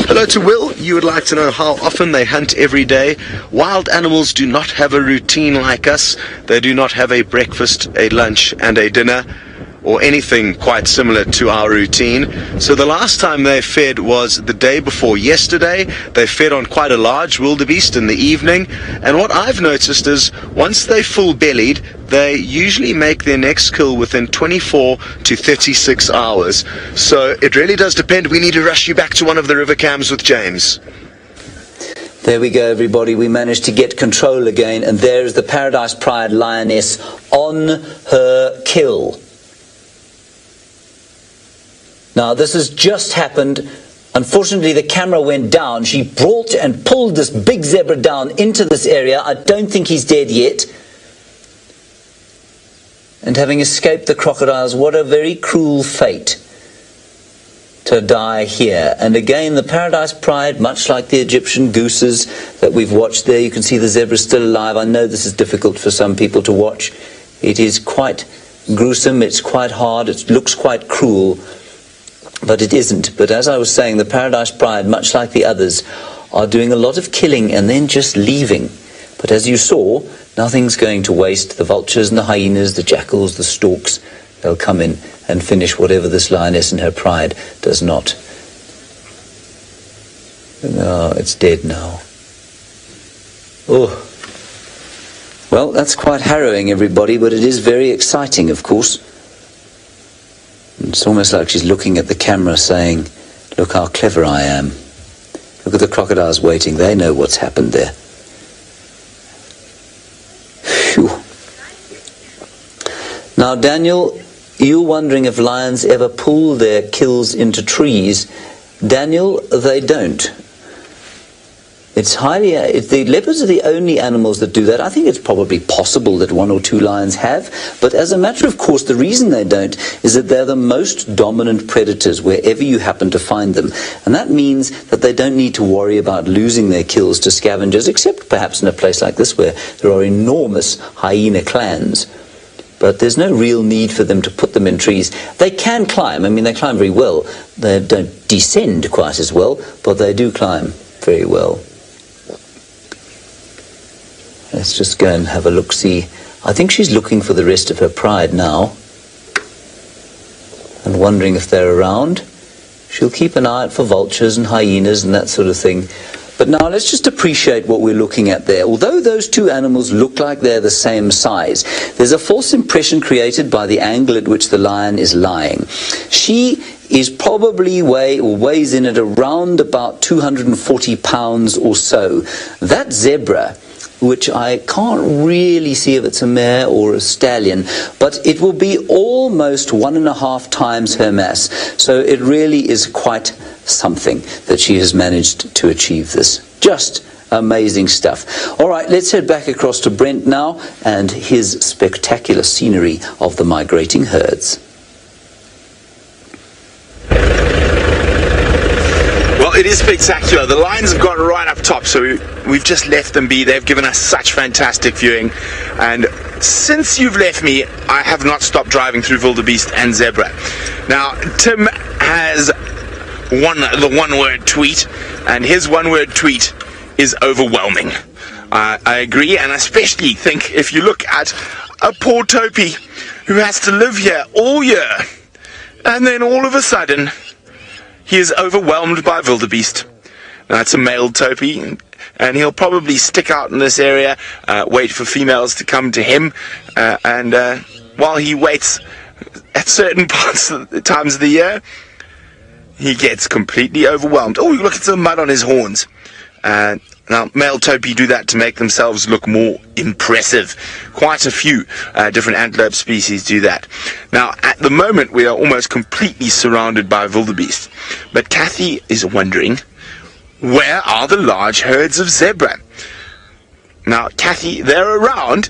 E: Hello to Will. You would like to know how often they hunt every day. Wild animals do not have a routine like us. They do not have a breakfast, a lunch, and a dinner, or anything quite similar to our routine. So the last time they fed was the day before yesterday. They fed on quite a large wildebeest in the evening, and what I've noticed is once they're full-bellied, they usually make their next kill within 24 to 36 hours. So it really does depend. We need to rush you back to one of the river cams with James.
A: There we go, everybody. We managed to get control again, and there is the Paradise Pride lioness on her kill. Now, this has just happened. Unfortunately, the camera went down. She brought and pulled this big zebra down into this area. I don't think he's dead yet. And having escaped the crocodiles, what a very cruel fate to die here. And again, the Paradise Pride, much like the Egyptian gooses that we've watched there, you can see the zebra still alive. I know this is difficult for some people to watch. It is quite gruesome. It's quite hard. It looks quite cruel. But it isn't. But as I was saying, the Paradise Pride, much like the others, are doing a lot of killing and then just leaving. But as you saw, nothing's going to waste. The vultures and the hyenas, the jackals, the storks, they'll come in and finish whatever this lioness and her pride does not. No, it's dead now. Oh. Well, that's quite harrowing, everybody, but it is very exciting, of course. It's almost like she's looking at the camera saying, look how clever I am. Look at the crocodiles waiting. They know what's happened there. Phew. Now, Daniel, you're wondering if lions ever pull their kills into trees. Daniel, they don't. It's highly... the leopards are the only animals that do that. I think it's probably possible that 1 or 2 lions have, but as a matter of course, the reason they don't is that they're the most dominant predators wherever you happen to find them. And that means that they don't need to worry about losing their kills to scavengers, except perhaps in a place like this where there are enormous hyena clans. But there's no real need for them to put them in trees. They can climb. I mean, they climb very well. They don't descend quite as well, but they do climb very well. Let's just go and have a look-see. I think she's looking for the rest of her pride now and wondering if they're around. She'll keep an eye out for vultures and hyenas and that sort of thing. But now let's just appreciate what we're looking at there. Although those two animals look like they're the same size, there's a false impression created by the angle at which the lion is lying. She is probably weighs in at around about 240 pounds or so. That zebra, which I can't really see if it's a mare or a stallion, but it will be almost 1.5 times her mass. So it really is quite something that she has managed to achieve this. Just amazing stuff. All right, let's head back across to Brent now and his spectacular scenery of the migrating herds.
B: Well, it is spectacular. The lions have gone right up top, so we've just left them be. They've given us such fantastic viewing. And since you've left me, I have not stopped driving through wildebeest and zebra. Now, Tim has the one-word tweet, and his one-word tweet is overwhelming. I agree, and I especially think if you look at a poor Topi who has to live here all year, and then all of a sudden he is overwhelmed by wildebeest. Now, it's a male Topi, and he'll probably stick out in this area, wait for females to come to him, and while he waits at certain times of the year, he gets completely overwhelmed. Oh, look at the mud on his horns. Now, male Topi do that to make themselves look more impressive. Quite a few different antelope species do that. Now, at the moment, we are almost completely surrounded by wildebeest. But Kathy is wondering, where are the large herds of zebra? Now, Kathy, they're around.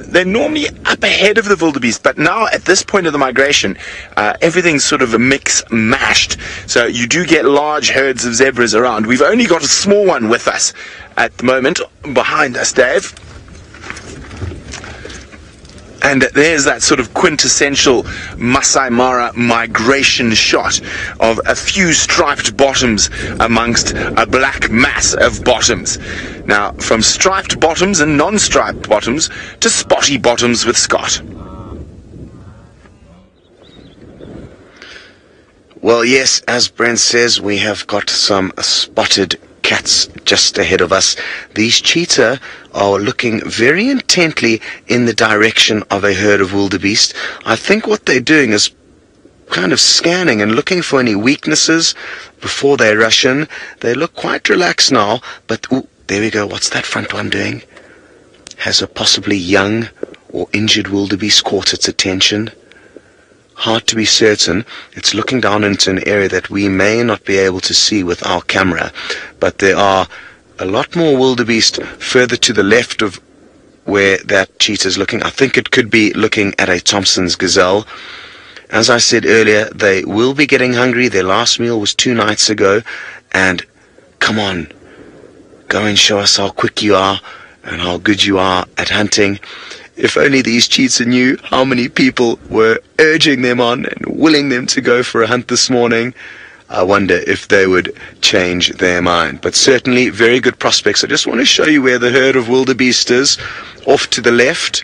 B: They're normally up ahead of the wildebeest, but now at this point of the migration, everything's sort of a mix-mashed. So you do get large herds of zebras around. We've only got a small one with us at the moment, behind us, Dave. And there's that sort of quintessential Masai Mara migration shot of a few striped bottoms amongst a black mass of bottoms. Now, from striped bottoms and non-striped bottoms to spotty bottoms with Scott.
E: Well, yes, as Brent says, we have got some spotted cats just ahead of us. These cheetah are looking very intently in the direction of a herd of wildebeest. I think what they're doing is kind of scanning and looking for any weaknesses before they rush in. They look quite relaxed now, but ooh, there we go. What's that front one doing? Has a possibly young or injured wildebeest caught its attention? Hard to be certain. It's looking down into an area that we may not be able to see with our camera, but there are a lot more wildebeest further to the left of where that cheetah is looking. I think it could be looking at a Thompson's gazelle. As I said earlier, they will be getting hungry. Their last meal was 2 nights ago, and come on, go and show us how quick you are and how good you are at hunting. If only these cheetah knew how many people were urging them on and willing them to go for a hunt this morning. I wonder if they would change their mind. But certainly very good prospects. I just want to show you where the herd of wildebeest is. Off to the left,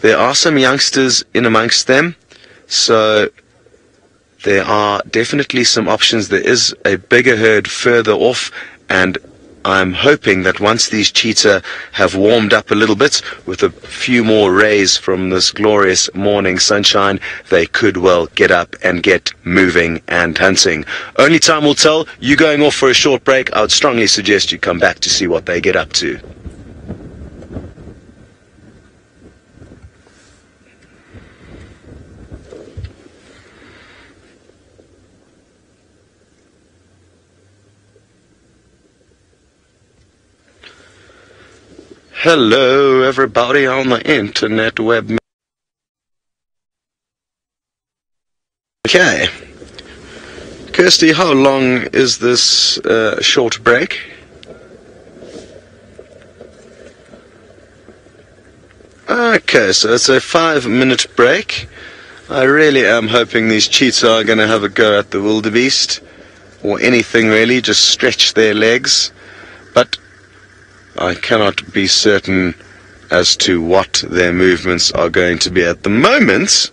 E: there are some youngsters in amongst them. So there are definitely some options. There is a bigger herd further off, and I'm hoping that once these cheetah have warmed up a little bit with a few more rays from this glorious morning sunshine, they could well get up and get moving and hunting. Only time will tell. You going off for a short break, I would strongly suggest you come back to see what they get up to. Hello, everybody on the internet web. Okay. Kirsty, how long is this short break? Okay, so it's a 5-minute break. I really am hoping these cheetah are going to have a go at the wildebeest, or anything really, just stretch their legs. But I cannot be certain as to what their movements are going to be at the moment.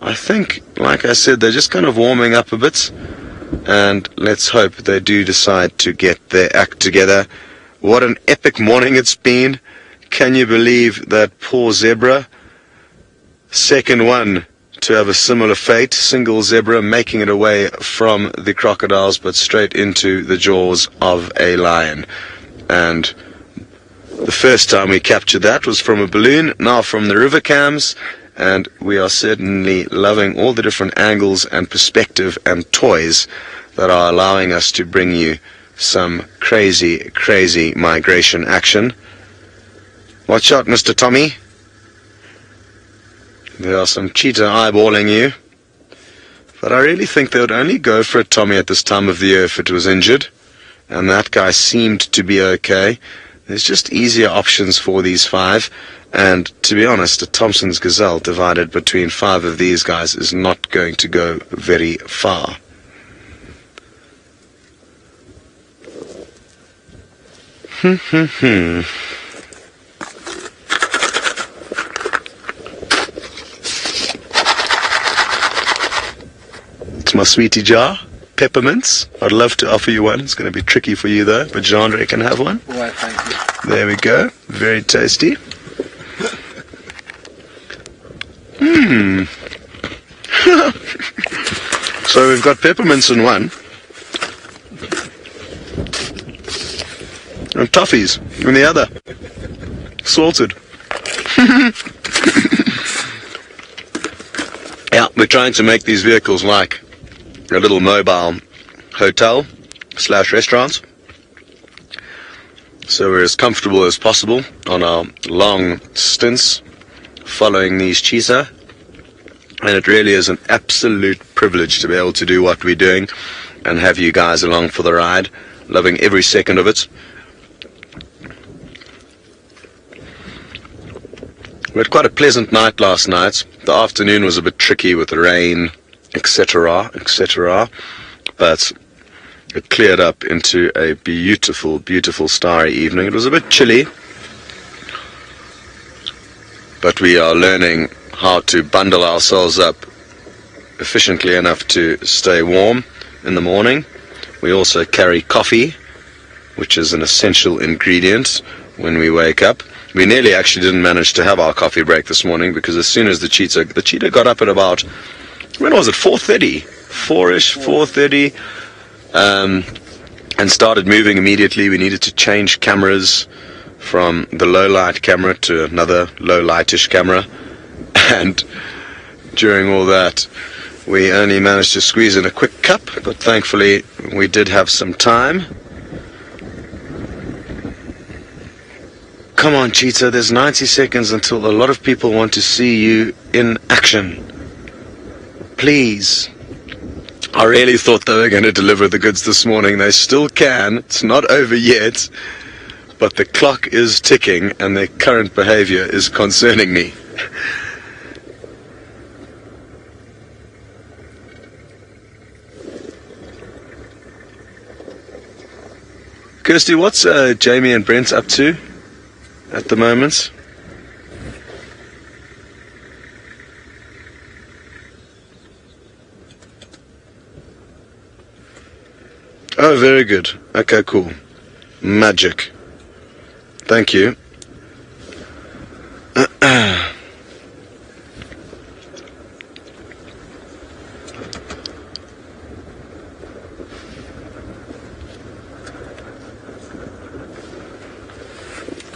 E: I think, like I said, they're just kind of warming up a bit, and let's hope they do decide to get their act together. What an epic morning it's been. Can you believe that poor zebra? Second one to have a similar fate, single zebra making it away from the crocodiles but straight into the jaws of a lion. And the first time we captured that was from a balloon, now from the river cams, and we are certainly loving all the different angles and perspective and toys that are allowing us to bring you some crazy, crazy migration action. Watch out, Mr. Tommy. There are some cheetah eyeballing you. But I really think they would only go for a Tommy at this time of the year if it was injured. And that guy seemed to be okay. There's just easier options for these 5. And to be honest, a Thompson's gazelle divided between 5 of these guys is not going to go very far. It's my sweetie jar, peppermints. I'd love to offer you one. It's going to be tricky for you though, but Jean can have one.
G: Right, thank you.
E: There we go. Very tasty. So we've got peppermints in one, and toffees in the other. Salted. Yeah, we're trying to make these vehicles like a little mobile hotel / restaurant. So we're as comfortable as possible on our long stints following these cheetah. And it really is an absolute privilege to be able to do what we're doing and have you guys along for the ride. Loving every second of it. We had quite a pleasant night last night. The afternoon was a bit tricky with the rain, etc., etc. But it cleared up into a beautiful, beautiful starry evening. It was a bit chilly, but we are learning how to bundle ourselves up efficiently enough to stay warm in the morning. We also carry coffee, which is an essential ingredient when we wake up. We nearly actually didn't manage to have our coffee break this morning because as soon as the cheetah got up at about, when was it, 4:30? 4-ish, 4:30, and started moving immediately. We needed to change cameras from the low light camera to another low lightish camera, and during all that we only managed to squeeze in a quick cup, but thankfully we did have some time. Come on, Cheetah, there's 90 seconds until a lot of people want to see you in action. Please. I really thought they were going to deliver the goods this morning. They still can. It's not over yet. But the clock is ticking and their current behavior is concerning me. Kirsty, what's Jamie and Brent up to at the moment? Oh, very good. Okay, cool. Magic. Thank you.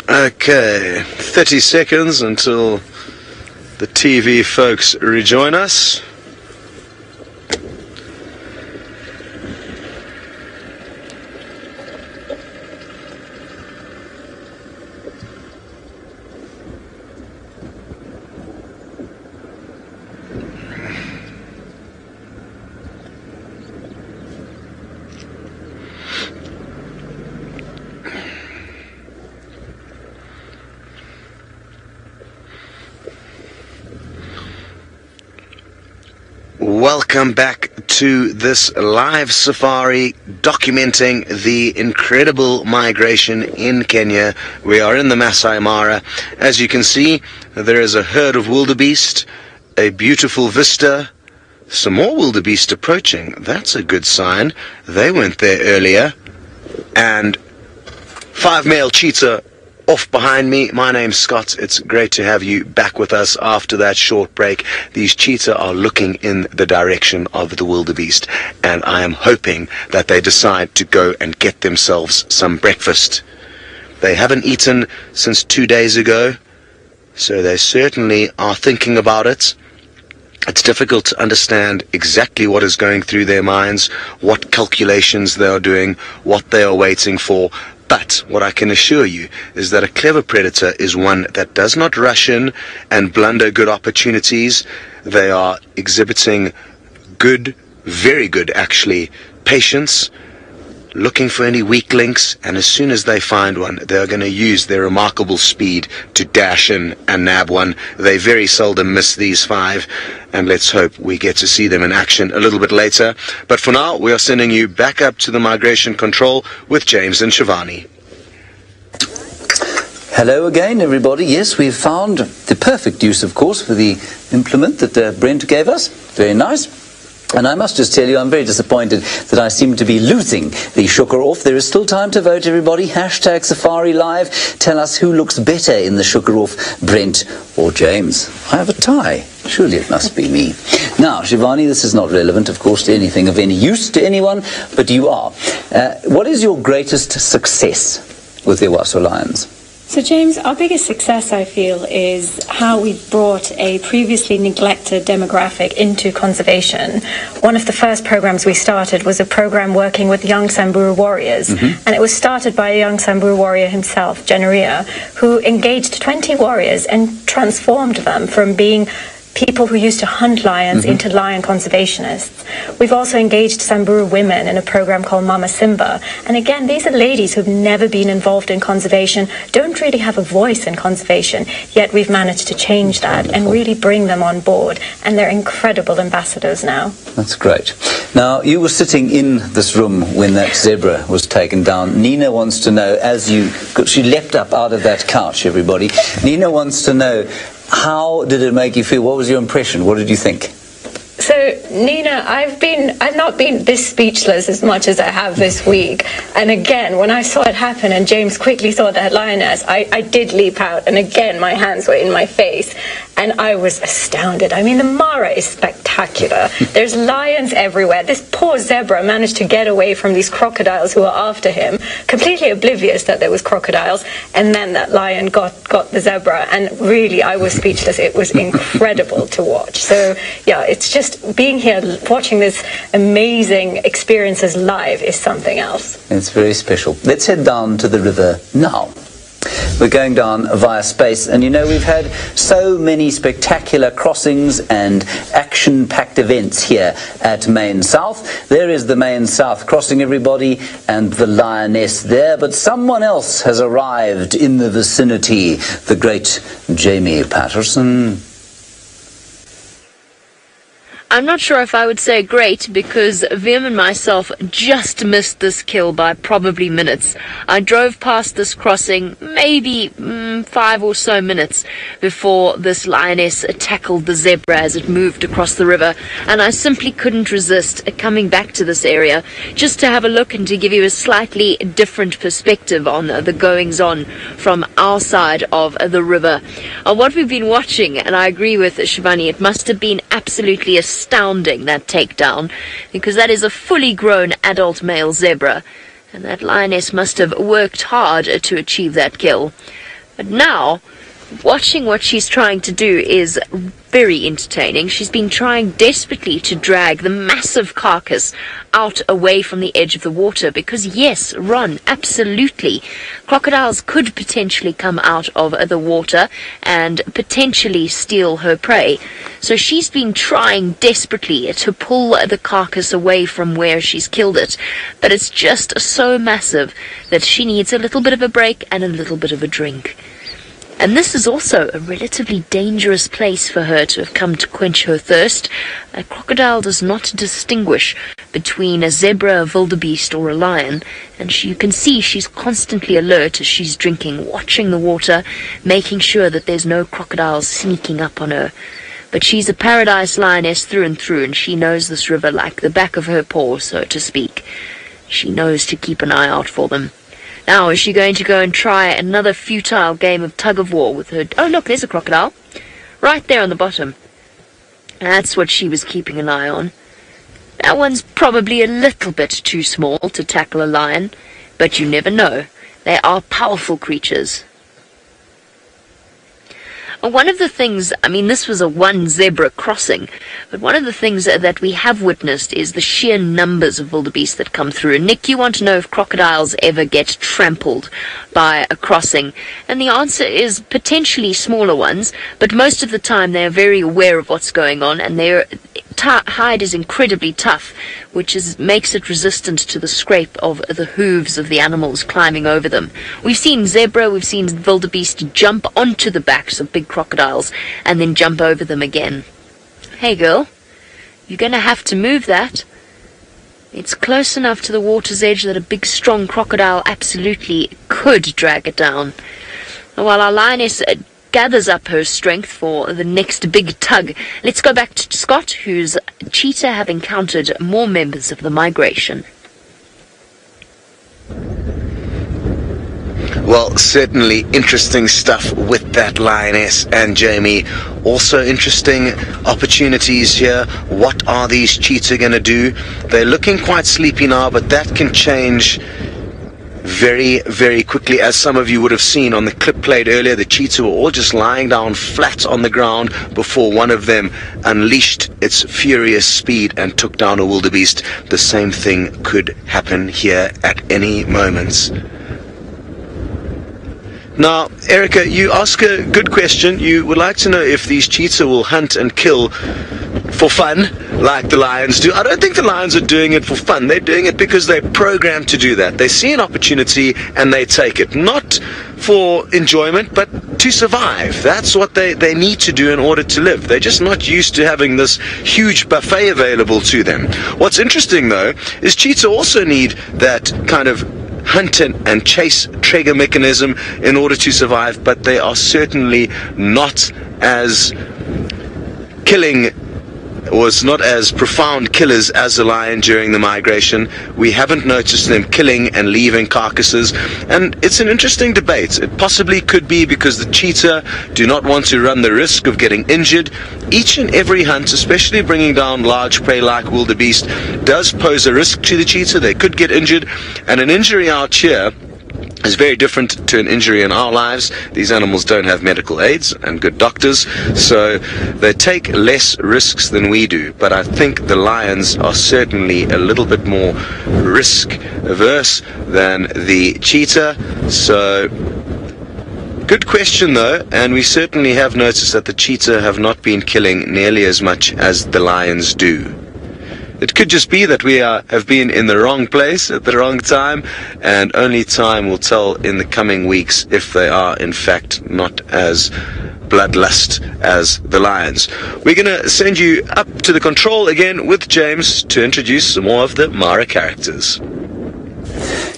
E: Okay, 30 seconds until the TV folks rejoin us. welcome back to this live safari documenting the incredible migration in Kenya. We are in the Masai Mara. As you can see, there is a herd of wildebeest, a beautiful vista, some more wildebeest approaching. That's a good sign. They weren't there earlier. And 5 male cheetah off behind me. My name's Scott. It's great to have you back with us after that short break. These cheetah are looking in the direction of the wildebeest, and I am hoping that they decide to go and get themselves some breakfast. They haven't eaten since 2 days ago, so they certainly are thinking about it. It's difficult to understand exactly what is going through their minds, what calculations they are doing, what they are waiting for. But what I can assure you is that a clever predator is one that does not rush in and blunder good opportunities. They are exhibiting good, very good actually, patience, looking for any weak links, and as soon as they find one, they are going to use their remarkable speed to dash in and nab one. They very seldom miss these 5, and let's hope we get to see them in action a little bit later. But for now, we are sending you back up to the migration control with James and Shivani.
A: Hello again, everybody. Yes, we've found the perfect use, of course, for the implement that Brent gave us. Very nice. And I must just tell you, I'm very disappointed that I seem to be losing the sugar off. There is still time to vote, everybody. Hashtag Safari Live. Tell us who looks better in the sugar off, Brent or James. I have a tie. Surely it must be me. Now, Shivani, this is not relevant, of course, to anything of any use to anyone, but you are. What is your greatest success with the Ewaso Lions?
F: So James, our biggest success, I feel, is how we brought a previously neglected demographic into conservation. One of the first programs we started was a program working with young Samburu warriors, and it was started by a young Samburu warrior himself, Jeneria, who engaged 20 warriors and transformed them from being people who used to hunt lions into lion conservationists. We've also engaged Samburu women in a program called Mama Simba. And again, these are ladies who've never been involved in conservation, don't really have a voice in conservation, yet we've managed to change that and really bring them on board. And they're incredible ambassadors now.
A: That's great. Now, you were sitting in this room when that zebra was taken down. Nina wants to know, she leapt up out of that couch, everybody. Nina wants to know, how did it make you feel? What was your impression? What did you think?
F: So, Nina, I've not been this speechless as much as I have this week. And again, when I saw it happen and James quickly saw that lioness, I did leap out. And again, my hands were in my face. And I was astounded. I mean, the Mara is spectacular. There's lions everywhere. This poor zebra managed to get away from these crocodiles who were after him, completely oblivious that there was crocodiles. And then that lion got the zebra. And really, I was speechless. It was incredible to watch. So, yeah, it's just being here, watching this amazing experiences live is something else.
A: It's very special. Let's head down to the river now. We're going down via space, and you know, we've had so many spectacular crossings and action-packed events here at Main South. There is the Main South crossing, everybody, and the lioness there, but someone else has arrived in the vicinity, the great Jamie Patterson.
C: I'm not sure if I would say great, because Vim and myself just missed this kill by probably minutes. I drove past this crossing maybe 5 or so minutes before this lioness tackled the zebra as it moved across the river, and I simply couldn't resist coming back to this area just to have a look and to give you a slightly different perspective on the goings-on from our side of the river. What we've been watching, and I agree with Shivani, it must have been absolutely astounding, that takedown, because that is a fully grown adult male zebra, and that lioness must have worked hard to achieve that kill. But now, watching what she's trying to do is very entertaining. She's been trying desperately to drag the massive carcass out away from the edge of the water, because yes, Ron, absolutely, crocodiles could potentially come out of the water and potentially steal her prey. So she's been trying desperately to pull the carcass away from where she's killed it, but it's just so massive that she needs a little bit of a break and a little bit of a drink. And this is also a relatively dangerous place for her to have come to quench her thirst. A crocodile does not distinguish between a zebra, a wildebeest, or a lion, and you can see she's constantly alert as she's drinking, watching the water, making sure that there's no crocodiles sneaking up on her. But she's a paradise lioness through and through, and she knows this river like the back of her paw, so to speak. She knows to keep an eye out for them. Now, is she going to go and try another futile game of tug-of-war with her... Oh, look, there's a crocodile. Right there on the bottom. That's what she was keeping an eye on. That one's probably a little bit too small to tackle a lion, but you never know. They are powerful creatures. One of the things, I mean, this was a one zebra crossing, but one of the things that we have witnessed is the sheer numbers of wildebeest that come through. And Nick, you want to know if crocodiles ever get trampled by a crossing, and the answer is potentially smaller ones, but most of the time they're very aware of what's going on, and their hide is incredibly tough, which makes it resistant to the scrape of the hooves of the animals climbing over them. We've seen zebra, we've seen wildebeest jump onto the backs of big crocodiles and then jump over them again. Hey girl, you're going to have to move that. It's close enough to the water's edge that a big strong crocodile absolutely could drag it down. While our lioness gathers up her strength for the next big tug, let's go back to Scott, whose cheetah have encountered more members of the migration.
E: Well, certainly interesting stuff with that lioness and Jamie. Also interesting opportunities here. What are these cheetah going to do? They're looking quite sleepy now, but that can change very, very quickly. As some of you would have seen on the clip played earlier, the cheetah were all just lying down flat on the ground before one of them unleashed its furious speed and took down a wildebeest. The same thing could happen here at any moment. Now, Erica, you ask a good question. You would like to know if these cheetah will hunt and kill for fun, like the lions do. I don't think the lions are doing it for fun. They're doing it because they're programmed to do that. They see an opportunity and they take it. Not for enjoyment, but to survive. That's what they need to do in order to live. They're just not used to having this huge buffet available to them. What's interesting, though, is cheetah also need that kind of hunt and chase trigger mechanism in order to survive, but they are certainly not as not as profound killers as the lion during the migration. We haven't noticed them killing and leaving carcasses, and it's an interesting debate. It possibly could be because the cheetah do not want to run the risk of getting injured. Each and every hunt, especially bringing down large prey like wildebeest, does pose a risk to the cheetah. They could get injured, and an injury out here is very different to an injury in our lives. These animals don't have medical aids and good doctors, so they take less risks than we do. But I think the lions are certainly a little bit more risk averse than the cheetah. So good question though, and we certainly have noticed that the cheetah have not been killing nearly as much as the lions do. It could just be that we have been in the wrong place at the wrong time, and only time will tell in the coming weeks if they are in fact not as bloodlust as the lions. We're going to send you up to the control again with James to introduce some more of the Mara characters.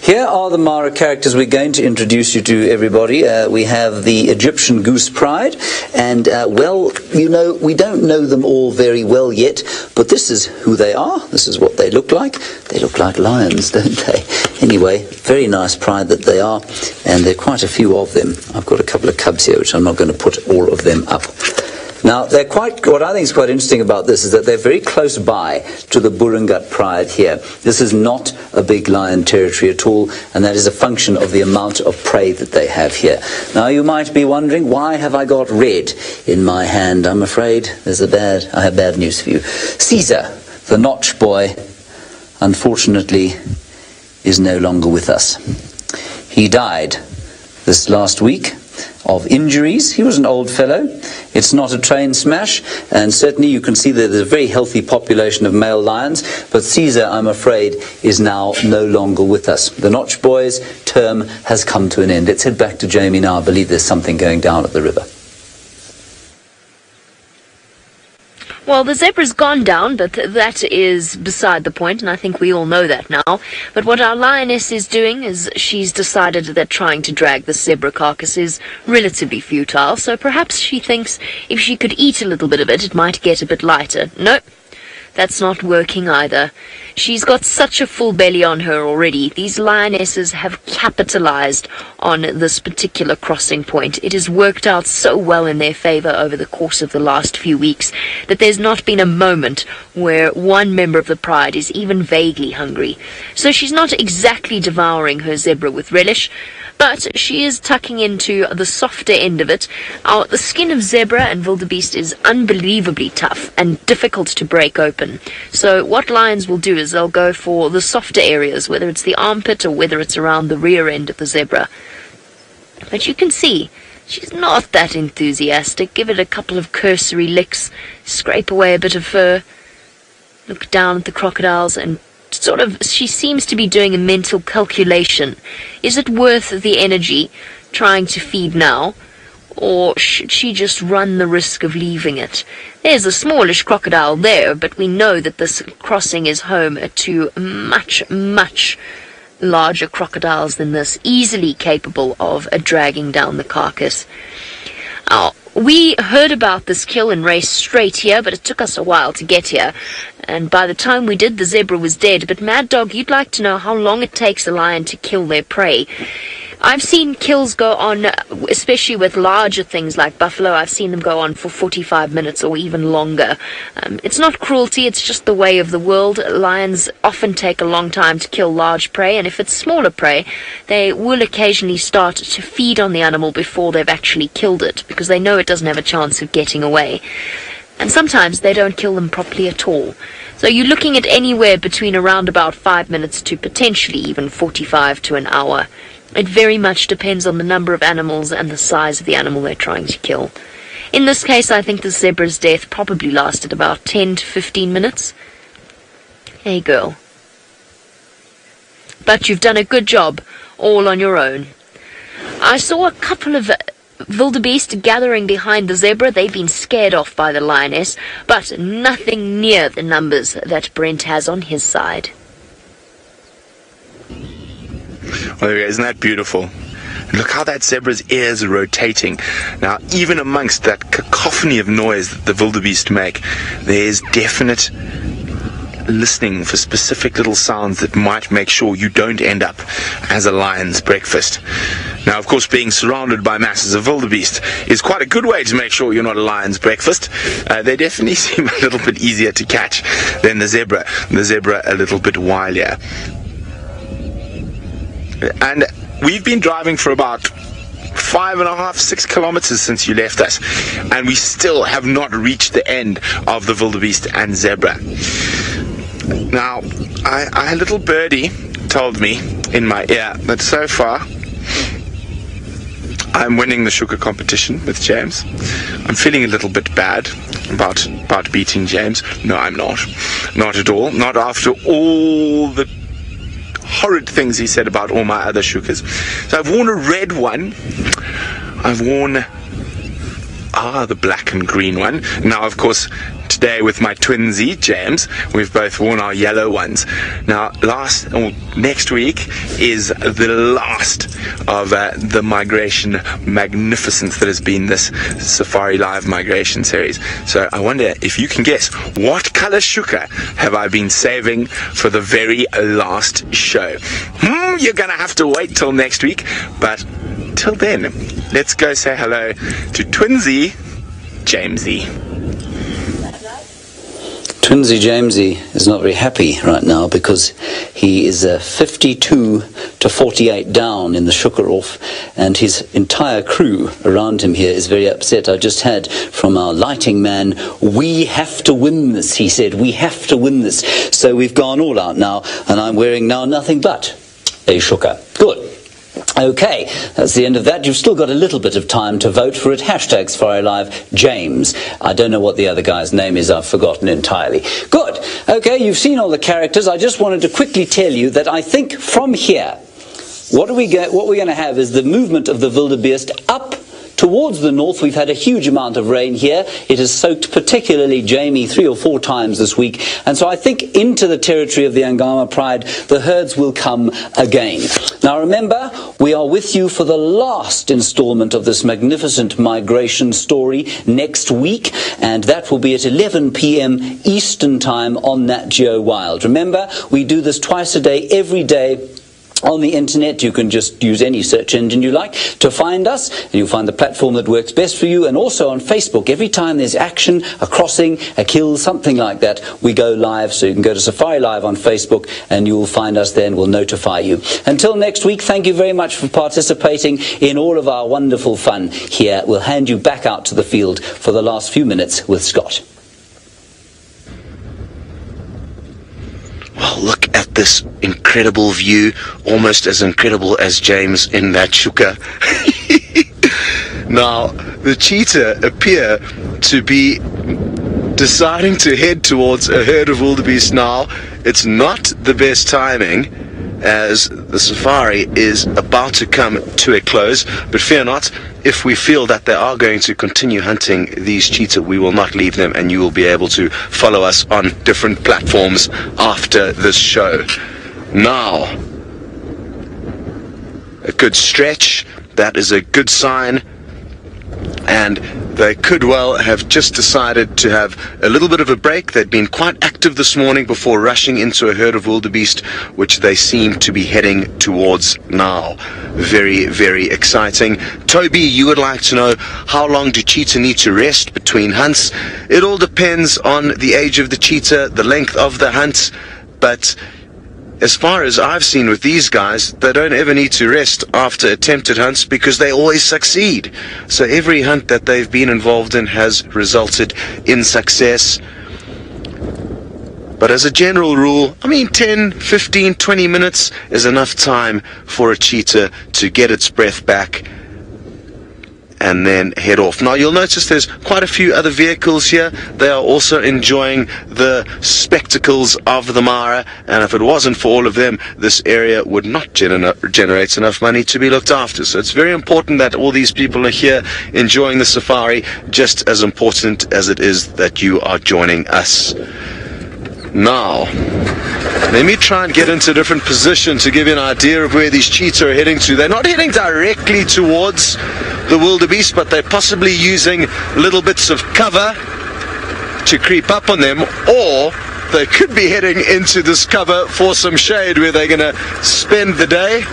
A: Here are the Mara characters we're going to introduce you to, everybody. We have the Egyptian goose pride, and well, you know, we don't know them all very well yet, but this is who they are. This is what they look like. They look like lions, don't they? Anyway, very nice pride that they are, and there are quite a few of them. I've got a couple of cubs here, which I'm not going to put all of them up. Now, what I think is quite interesting about this is that they're very close by to the Burungat pride here. This is not a big lion territory at all, and that is a function of the amount of prey that they have here. Now, you might be wondering, why have I got red in my hand? I'm afraid I have bad news for you. Caesar, the notch boy, unfortunately, is no longer with us. He died this last week of injuries. He was an old fellow. It's not a train smash, and certainly you can see that there's a very healthy population of male lions, but Caesar, I'm afraid, is now no longer with us. The Notch Boys' term has come to an end. Let's head back to Jamie now. I believe there's something going down at the river.
C: Well, the zebra's gone down, but that is beside the point, and I think we all know that now. But what our lioness is doing is she's decided that trying to drag the zebra carcass is relatively futile, so perhaps she thinks if she could eat a little bit of it, it might get a bit lighter. Nope. That's not working either. She's got such a full belly on her already. These lionesses have capitalized on this particular crossing point. It has worked out so well in their favor over the course of the last few weeks that there's not been a moment where one member of the pride is even vaguely hungry. So she's not exactly devouring her zebra with relish, but she is tucking into the softer end of it. The skin of zebra and wildebeest is unbelievably tough and difficult to break open. So what lions will do is they'll go for the softer areas, whether it's the armpit or whether it's around the rear end of the zebra. But you can see, she's not that enthusiastic. Give it a couple of cursory licks, scrape away a bit of fur, look down at the crocodiles, and she seems to be doing a mental calculation. Is it worth the energy trying to feed now, or should she just run the risk of leaving it? There's a smallish crocodile there, but we know that this crossing is home to much, much larger crocodiles than this, easily capable of dragging down the carcass. We heard about this kill and raced straight here, but it took us a while to get here. And by the time we did, the zebra was dead. But Mad Dog, you'd like to know how long it takes a lion to kill their prey. I've seen kills go on, especially with larger things like buffalo, I've seen them go on for 45 minutes or even longer. It's not cruelty, it's just the way of the world. Lions often take a long time to kill large prey, and if it's smaller prey, they will occasionally start to feed on the animal before they've actually killed it, because they know it doesn't have a chance of getting away. And sometimes they don't kill them properly at all. So you're looking at anywhere between around about 5 minutes to potentially even 45 to an hour. It very much depends on the number of animals and the size of the animal they're trying to kill. In this case, I think the zebra's death probably lasted about 10 to 15 minutes. Hey, girl. But you've done a good job, all on your own. I saw a couple of wildebeest gathering behind the zebra. They've been scared off by the lioness, but nothing near the numbers that Brent has on his side.
B: Well, isn't that beautiful? Look how that zebra's ears are rotating. Now, even amongst that cacophony of noise that the wildebeest make, there's definite listening for specific little sounds that might make sure you don't end up as a lion's breakfast. Now, of course, being surrounded by masses of wildebeest is quite a good way to make sure you're not a lion's breakfast. They definitely seem a little bit easier to catch than the zebra. The zebra a little bit wilier. And we've been driving for about 5.5, 6 kilometers since you left us, and we still have not reached the end of the wildebeest and zebra. Now, a little birdie told me in my ear that so far I'm winning the sugar competition with James. I'm feeling a little bit bad about beating James. No, I'm not. Not at all. Not after all the horrid things he said about all my other sugars. So I've worn a red one. I've worn the black and green one. Now, of course, today with my twinsy James, we've both worn our yellow ones. Now, next week is the last of the migration magnificence that has been this Safari Live migration series. So I wonder if you can guess, what color sugar have I been saving for the very last show? You're gonna have to wait till next week, but till then, let's go say hello to twinsy Jamesy.
A: Twinsy Jamesy is not very happy right now because he is 52 to 48 down in the sugar off, and his entire crew around him here is very upset. I just had from our lighting man, "We have to win this," he said. "We have to win this." So we've gone all out now, and I'm wearing now nothing but a sugar. Good. Okay, that's the end of that. You've still got a little bit of time to vote for it. Hashtag Safari Live James. I don't know what the other guy's name is. I've forgotten entirely. Good. Okay, you've seen all the characters. I just wanted to quickly tell you that I think from here, what we're going to have is the movement of the wildebeest up towards the north. We've had a huge amount of rain here. It has soaked particularly Jamie 3 or 4 times this week. And so I think into the territory of the Agama Pride, the herds will come again. Now remember, we are with you for the last installment of this magnificent migration story next week. And that will be at 11 p.m. Eastern Time on Nat Geo Wild. Remember, we do this twice a day, every day. On the internet, you can just use any search engine you like to find us, and you'll find the platform that works best for you. And also on Facebook, every time there's action, a crossing, a kill, something like that, we go live. So you can go to Safari Live on Facebook, and you will find us there, and we'll notify you. Until next week, thank you very much for participating in all of our wonderful fun here. We'll hand you back out to the field for the last few minutes with Scott.
E: Well, look at this incredible view, almost as incredible as James in that shuka. Now, the cheetah appear to be deciding to head towards a herd of wildebeest now. It's not the best timing, as the safari is about to come to a close, but fear not, if we feel that they are going to continue hunting these cheetah, we will not leave them, and you will be able to follow us on different platforms after this show. Now, a good stretch, that is a good sign, and they could well have just decided to have a little bit of a break. They'd been quite active this morning before rushing into a herd of wildebeest, which they seem to be heading towards now. Very, very exciting. Toby, you would like to know, how long do cheetah need to rest between hunts? It all depends on the age of the cheetah, the length of the hunt, but as far as I've seen with these guys, they don't ever need to rest after attempted hunts because they always succeed. So every hunt that they've been involved in has resulted in success. But as a general rule, I mean 10, 15, 20 minutes is enough time for a cheetah to get its breath back and then head off. Now you'll notice there's quite a few other vehicles here. They are also enjoying the spectacles of the Mara, and if it wasn't for all of them, this area would not generate enough money to be looked after. So it's very important that all these people are here enjoying the safari, just as important as it is that you are joining us. Now, let me try and get into a different position to give you an idea of where these cheetah are heading to. They're not heading directly towards the wildebeest, but they're possibly using little bits of cover to creep up on them, or they could be heading into this cover for some shade where they're going to spend the day.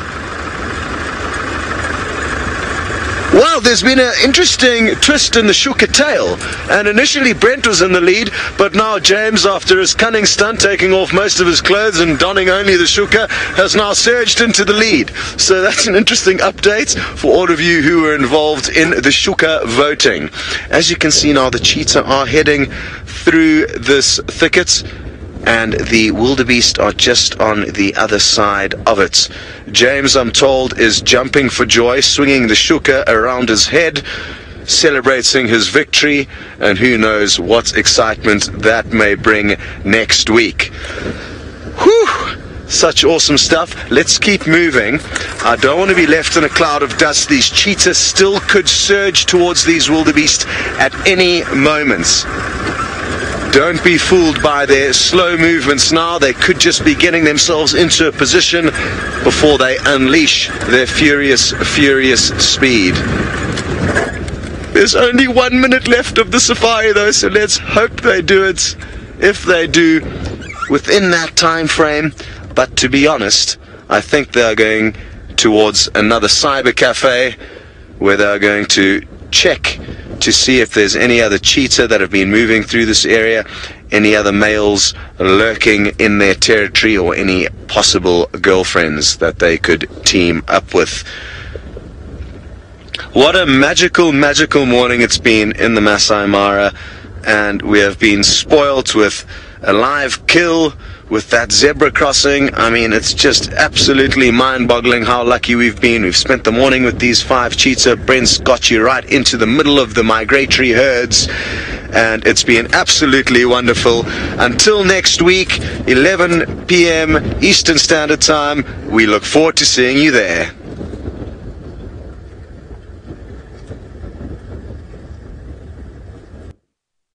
E: Well, there's been an interesting twist in the shuka tail, and initially Brent was in the lead, but now James, after his cunning stunt taking off most of his clothes and donning only the shuka, has now surged into the lead. So that's an interesting update for all of you who were involved in the shuka voting. As you can see now, the cheetah are heading through this thicket, and the wildebeest are just on the other side of it. James, I'm told, is jumping for joy, swinging the shuka around his head, celebrating his victory, and who knows what excitement that may bring next week. Whew! Such awesome stuff. Let's keep moving. I don't want to be left in a cloud of dust. These cheetah still could surge towards these wildebeest at any moment. Don't be fooled by their slow movements now. They could just be getting themselves into a position before they unleash their furious, furious speed. There's only 1 minute left of the safari though, so let's hope they do it. If they do, within that time frame. But to be honest, I think they are going towards another cyber cafe where they are going to check to see if there's any other cheetah that have been moving through this area, any other males lurking in their territory, or any possible girlfriends that they could team up with. What a magical, magical morning it's been in the Masai Mara, and we have been spoilt with a live kill with that zebra crossing. I mean, it's just absolutely mind-boggling how lucky we've been. We've spent the morning with these 5 cheetah. Brent's got you right into the middle of the migratory herds, and it's been absolutely wonderful. Until next week, 11 p.m. Eastern Standard Time, we look forward to seeing you there.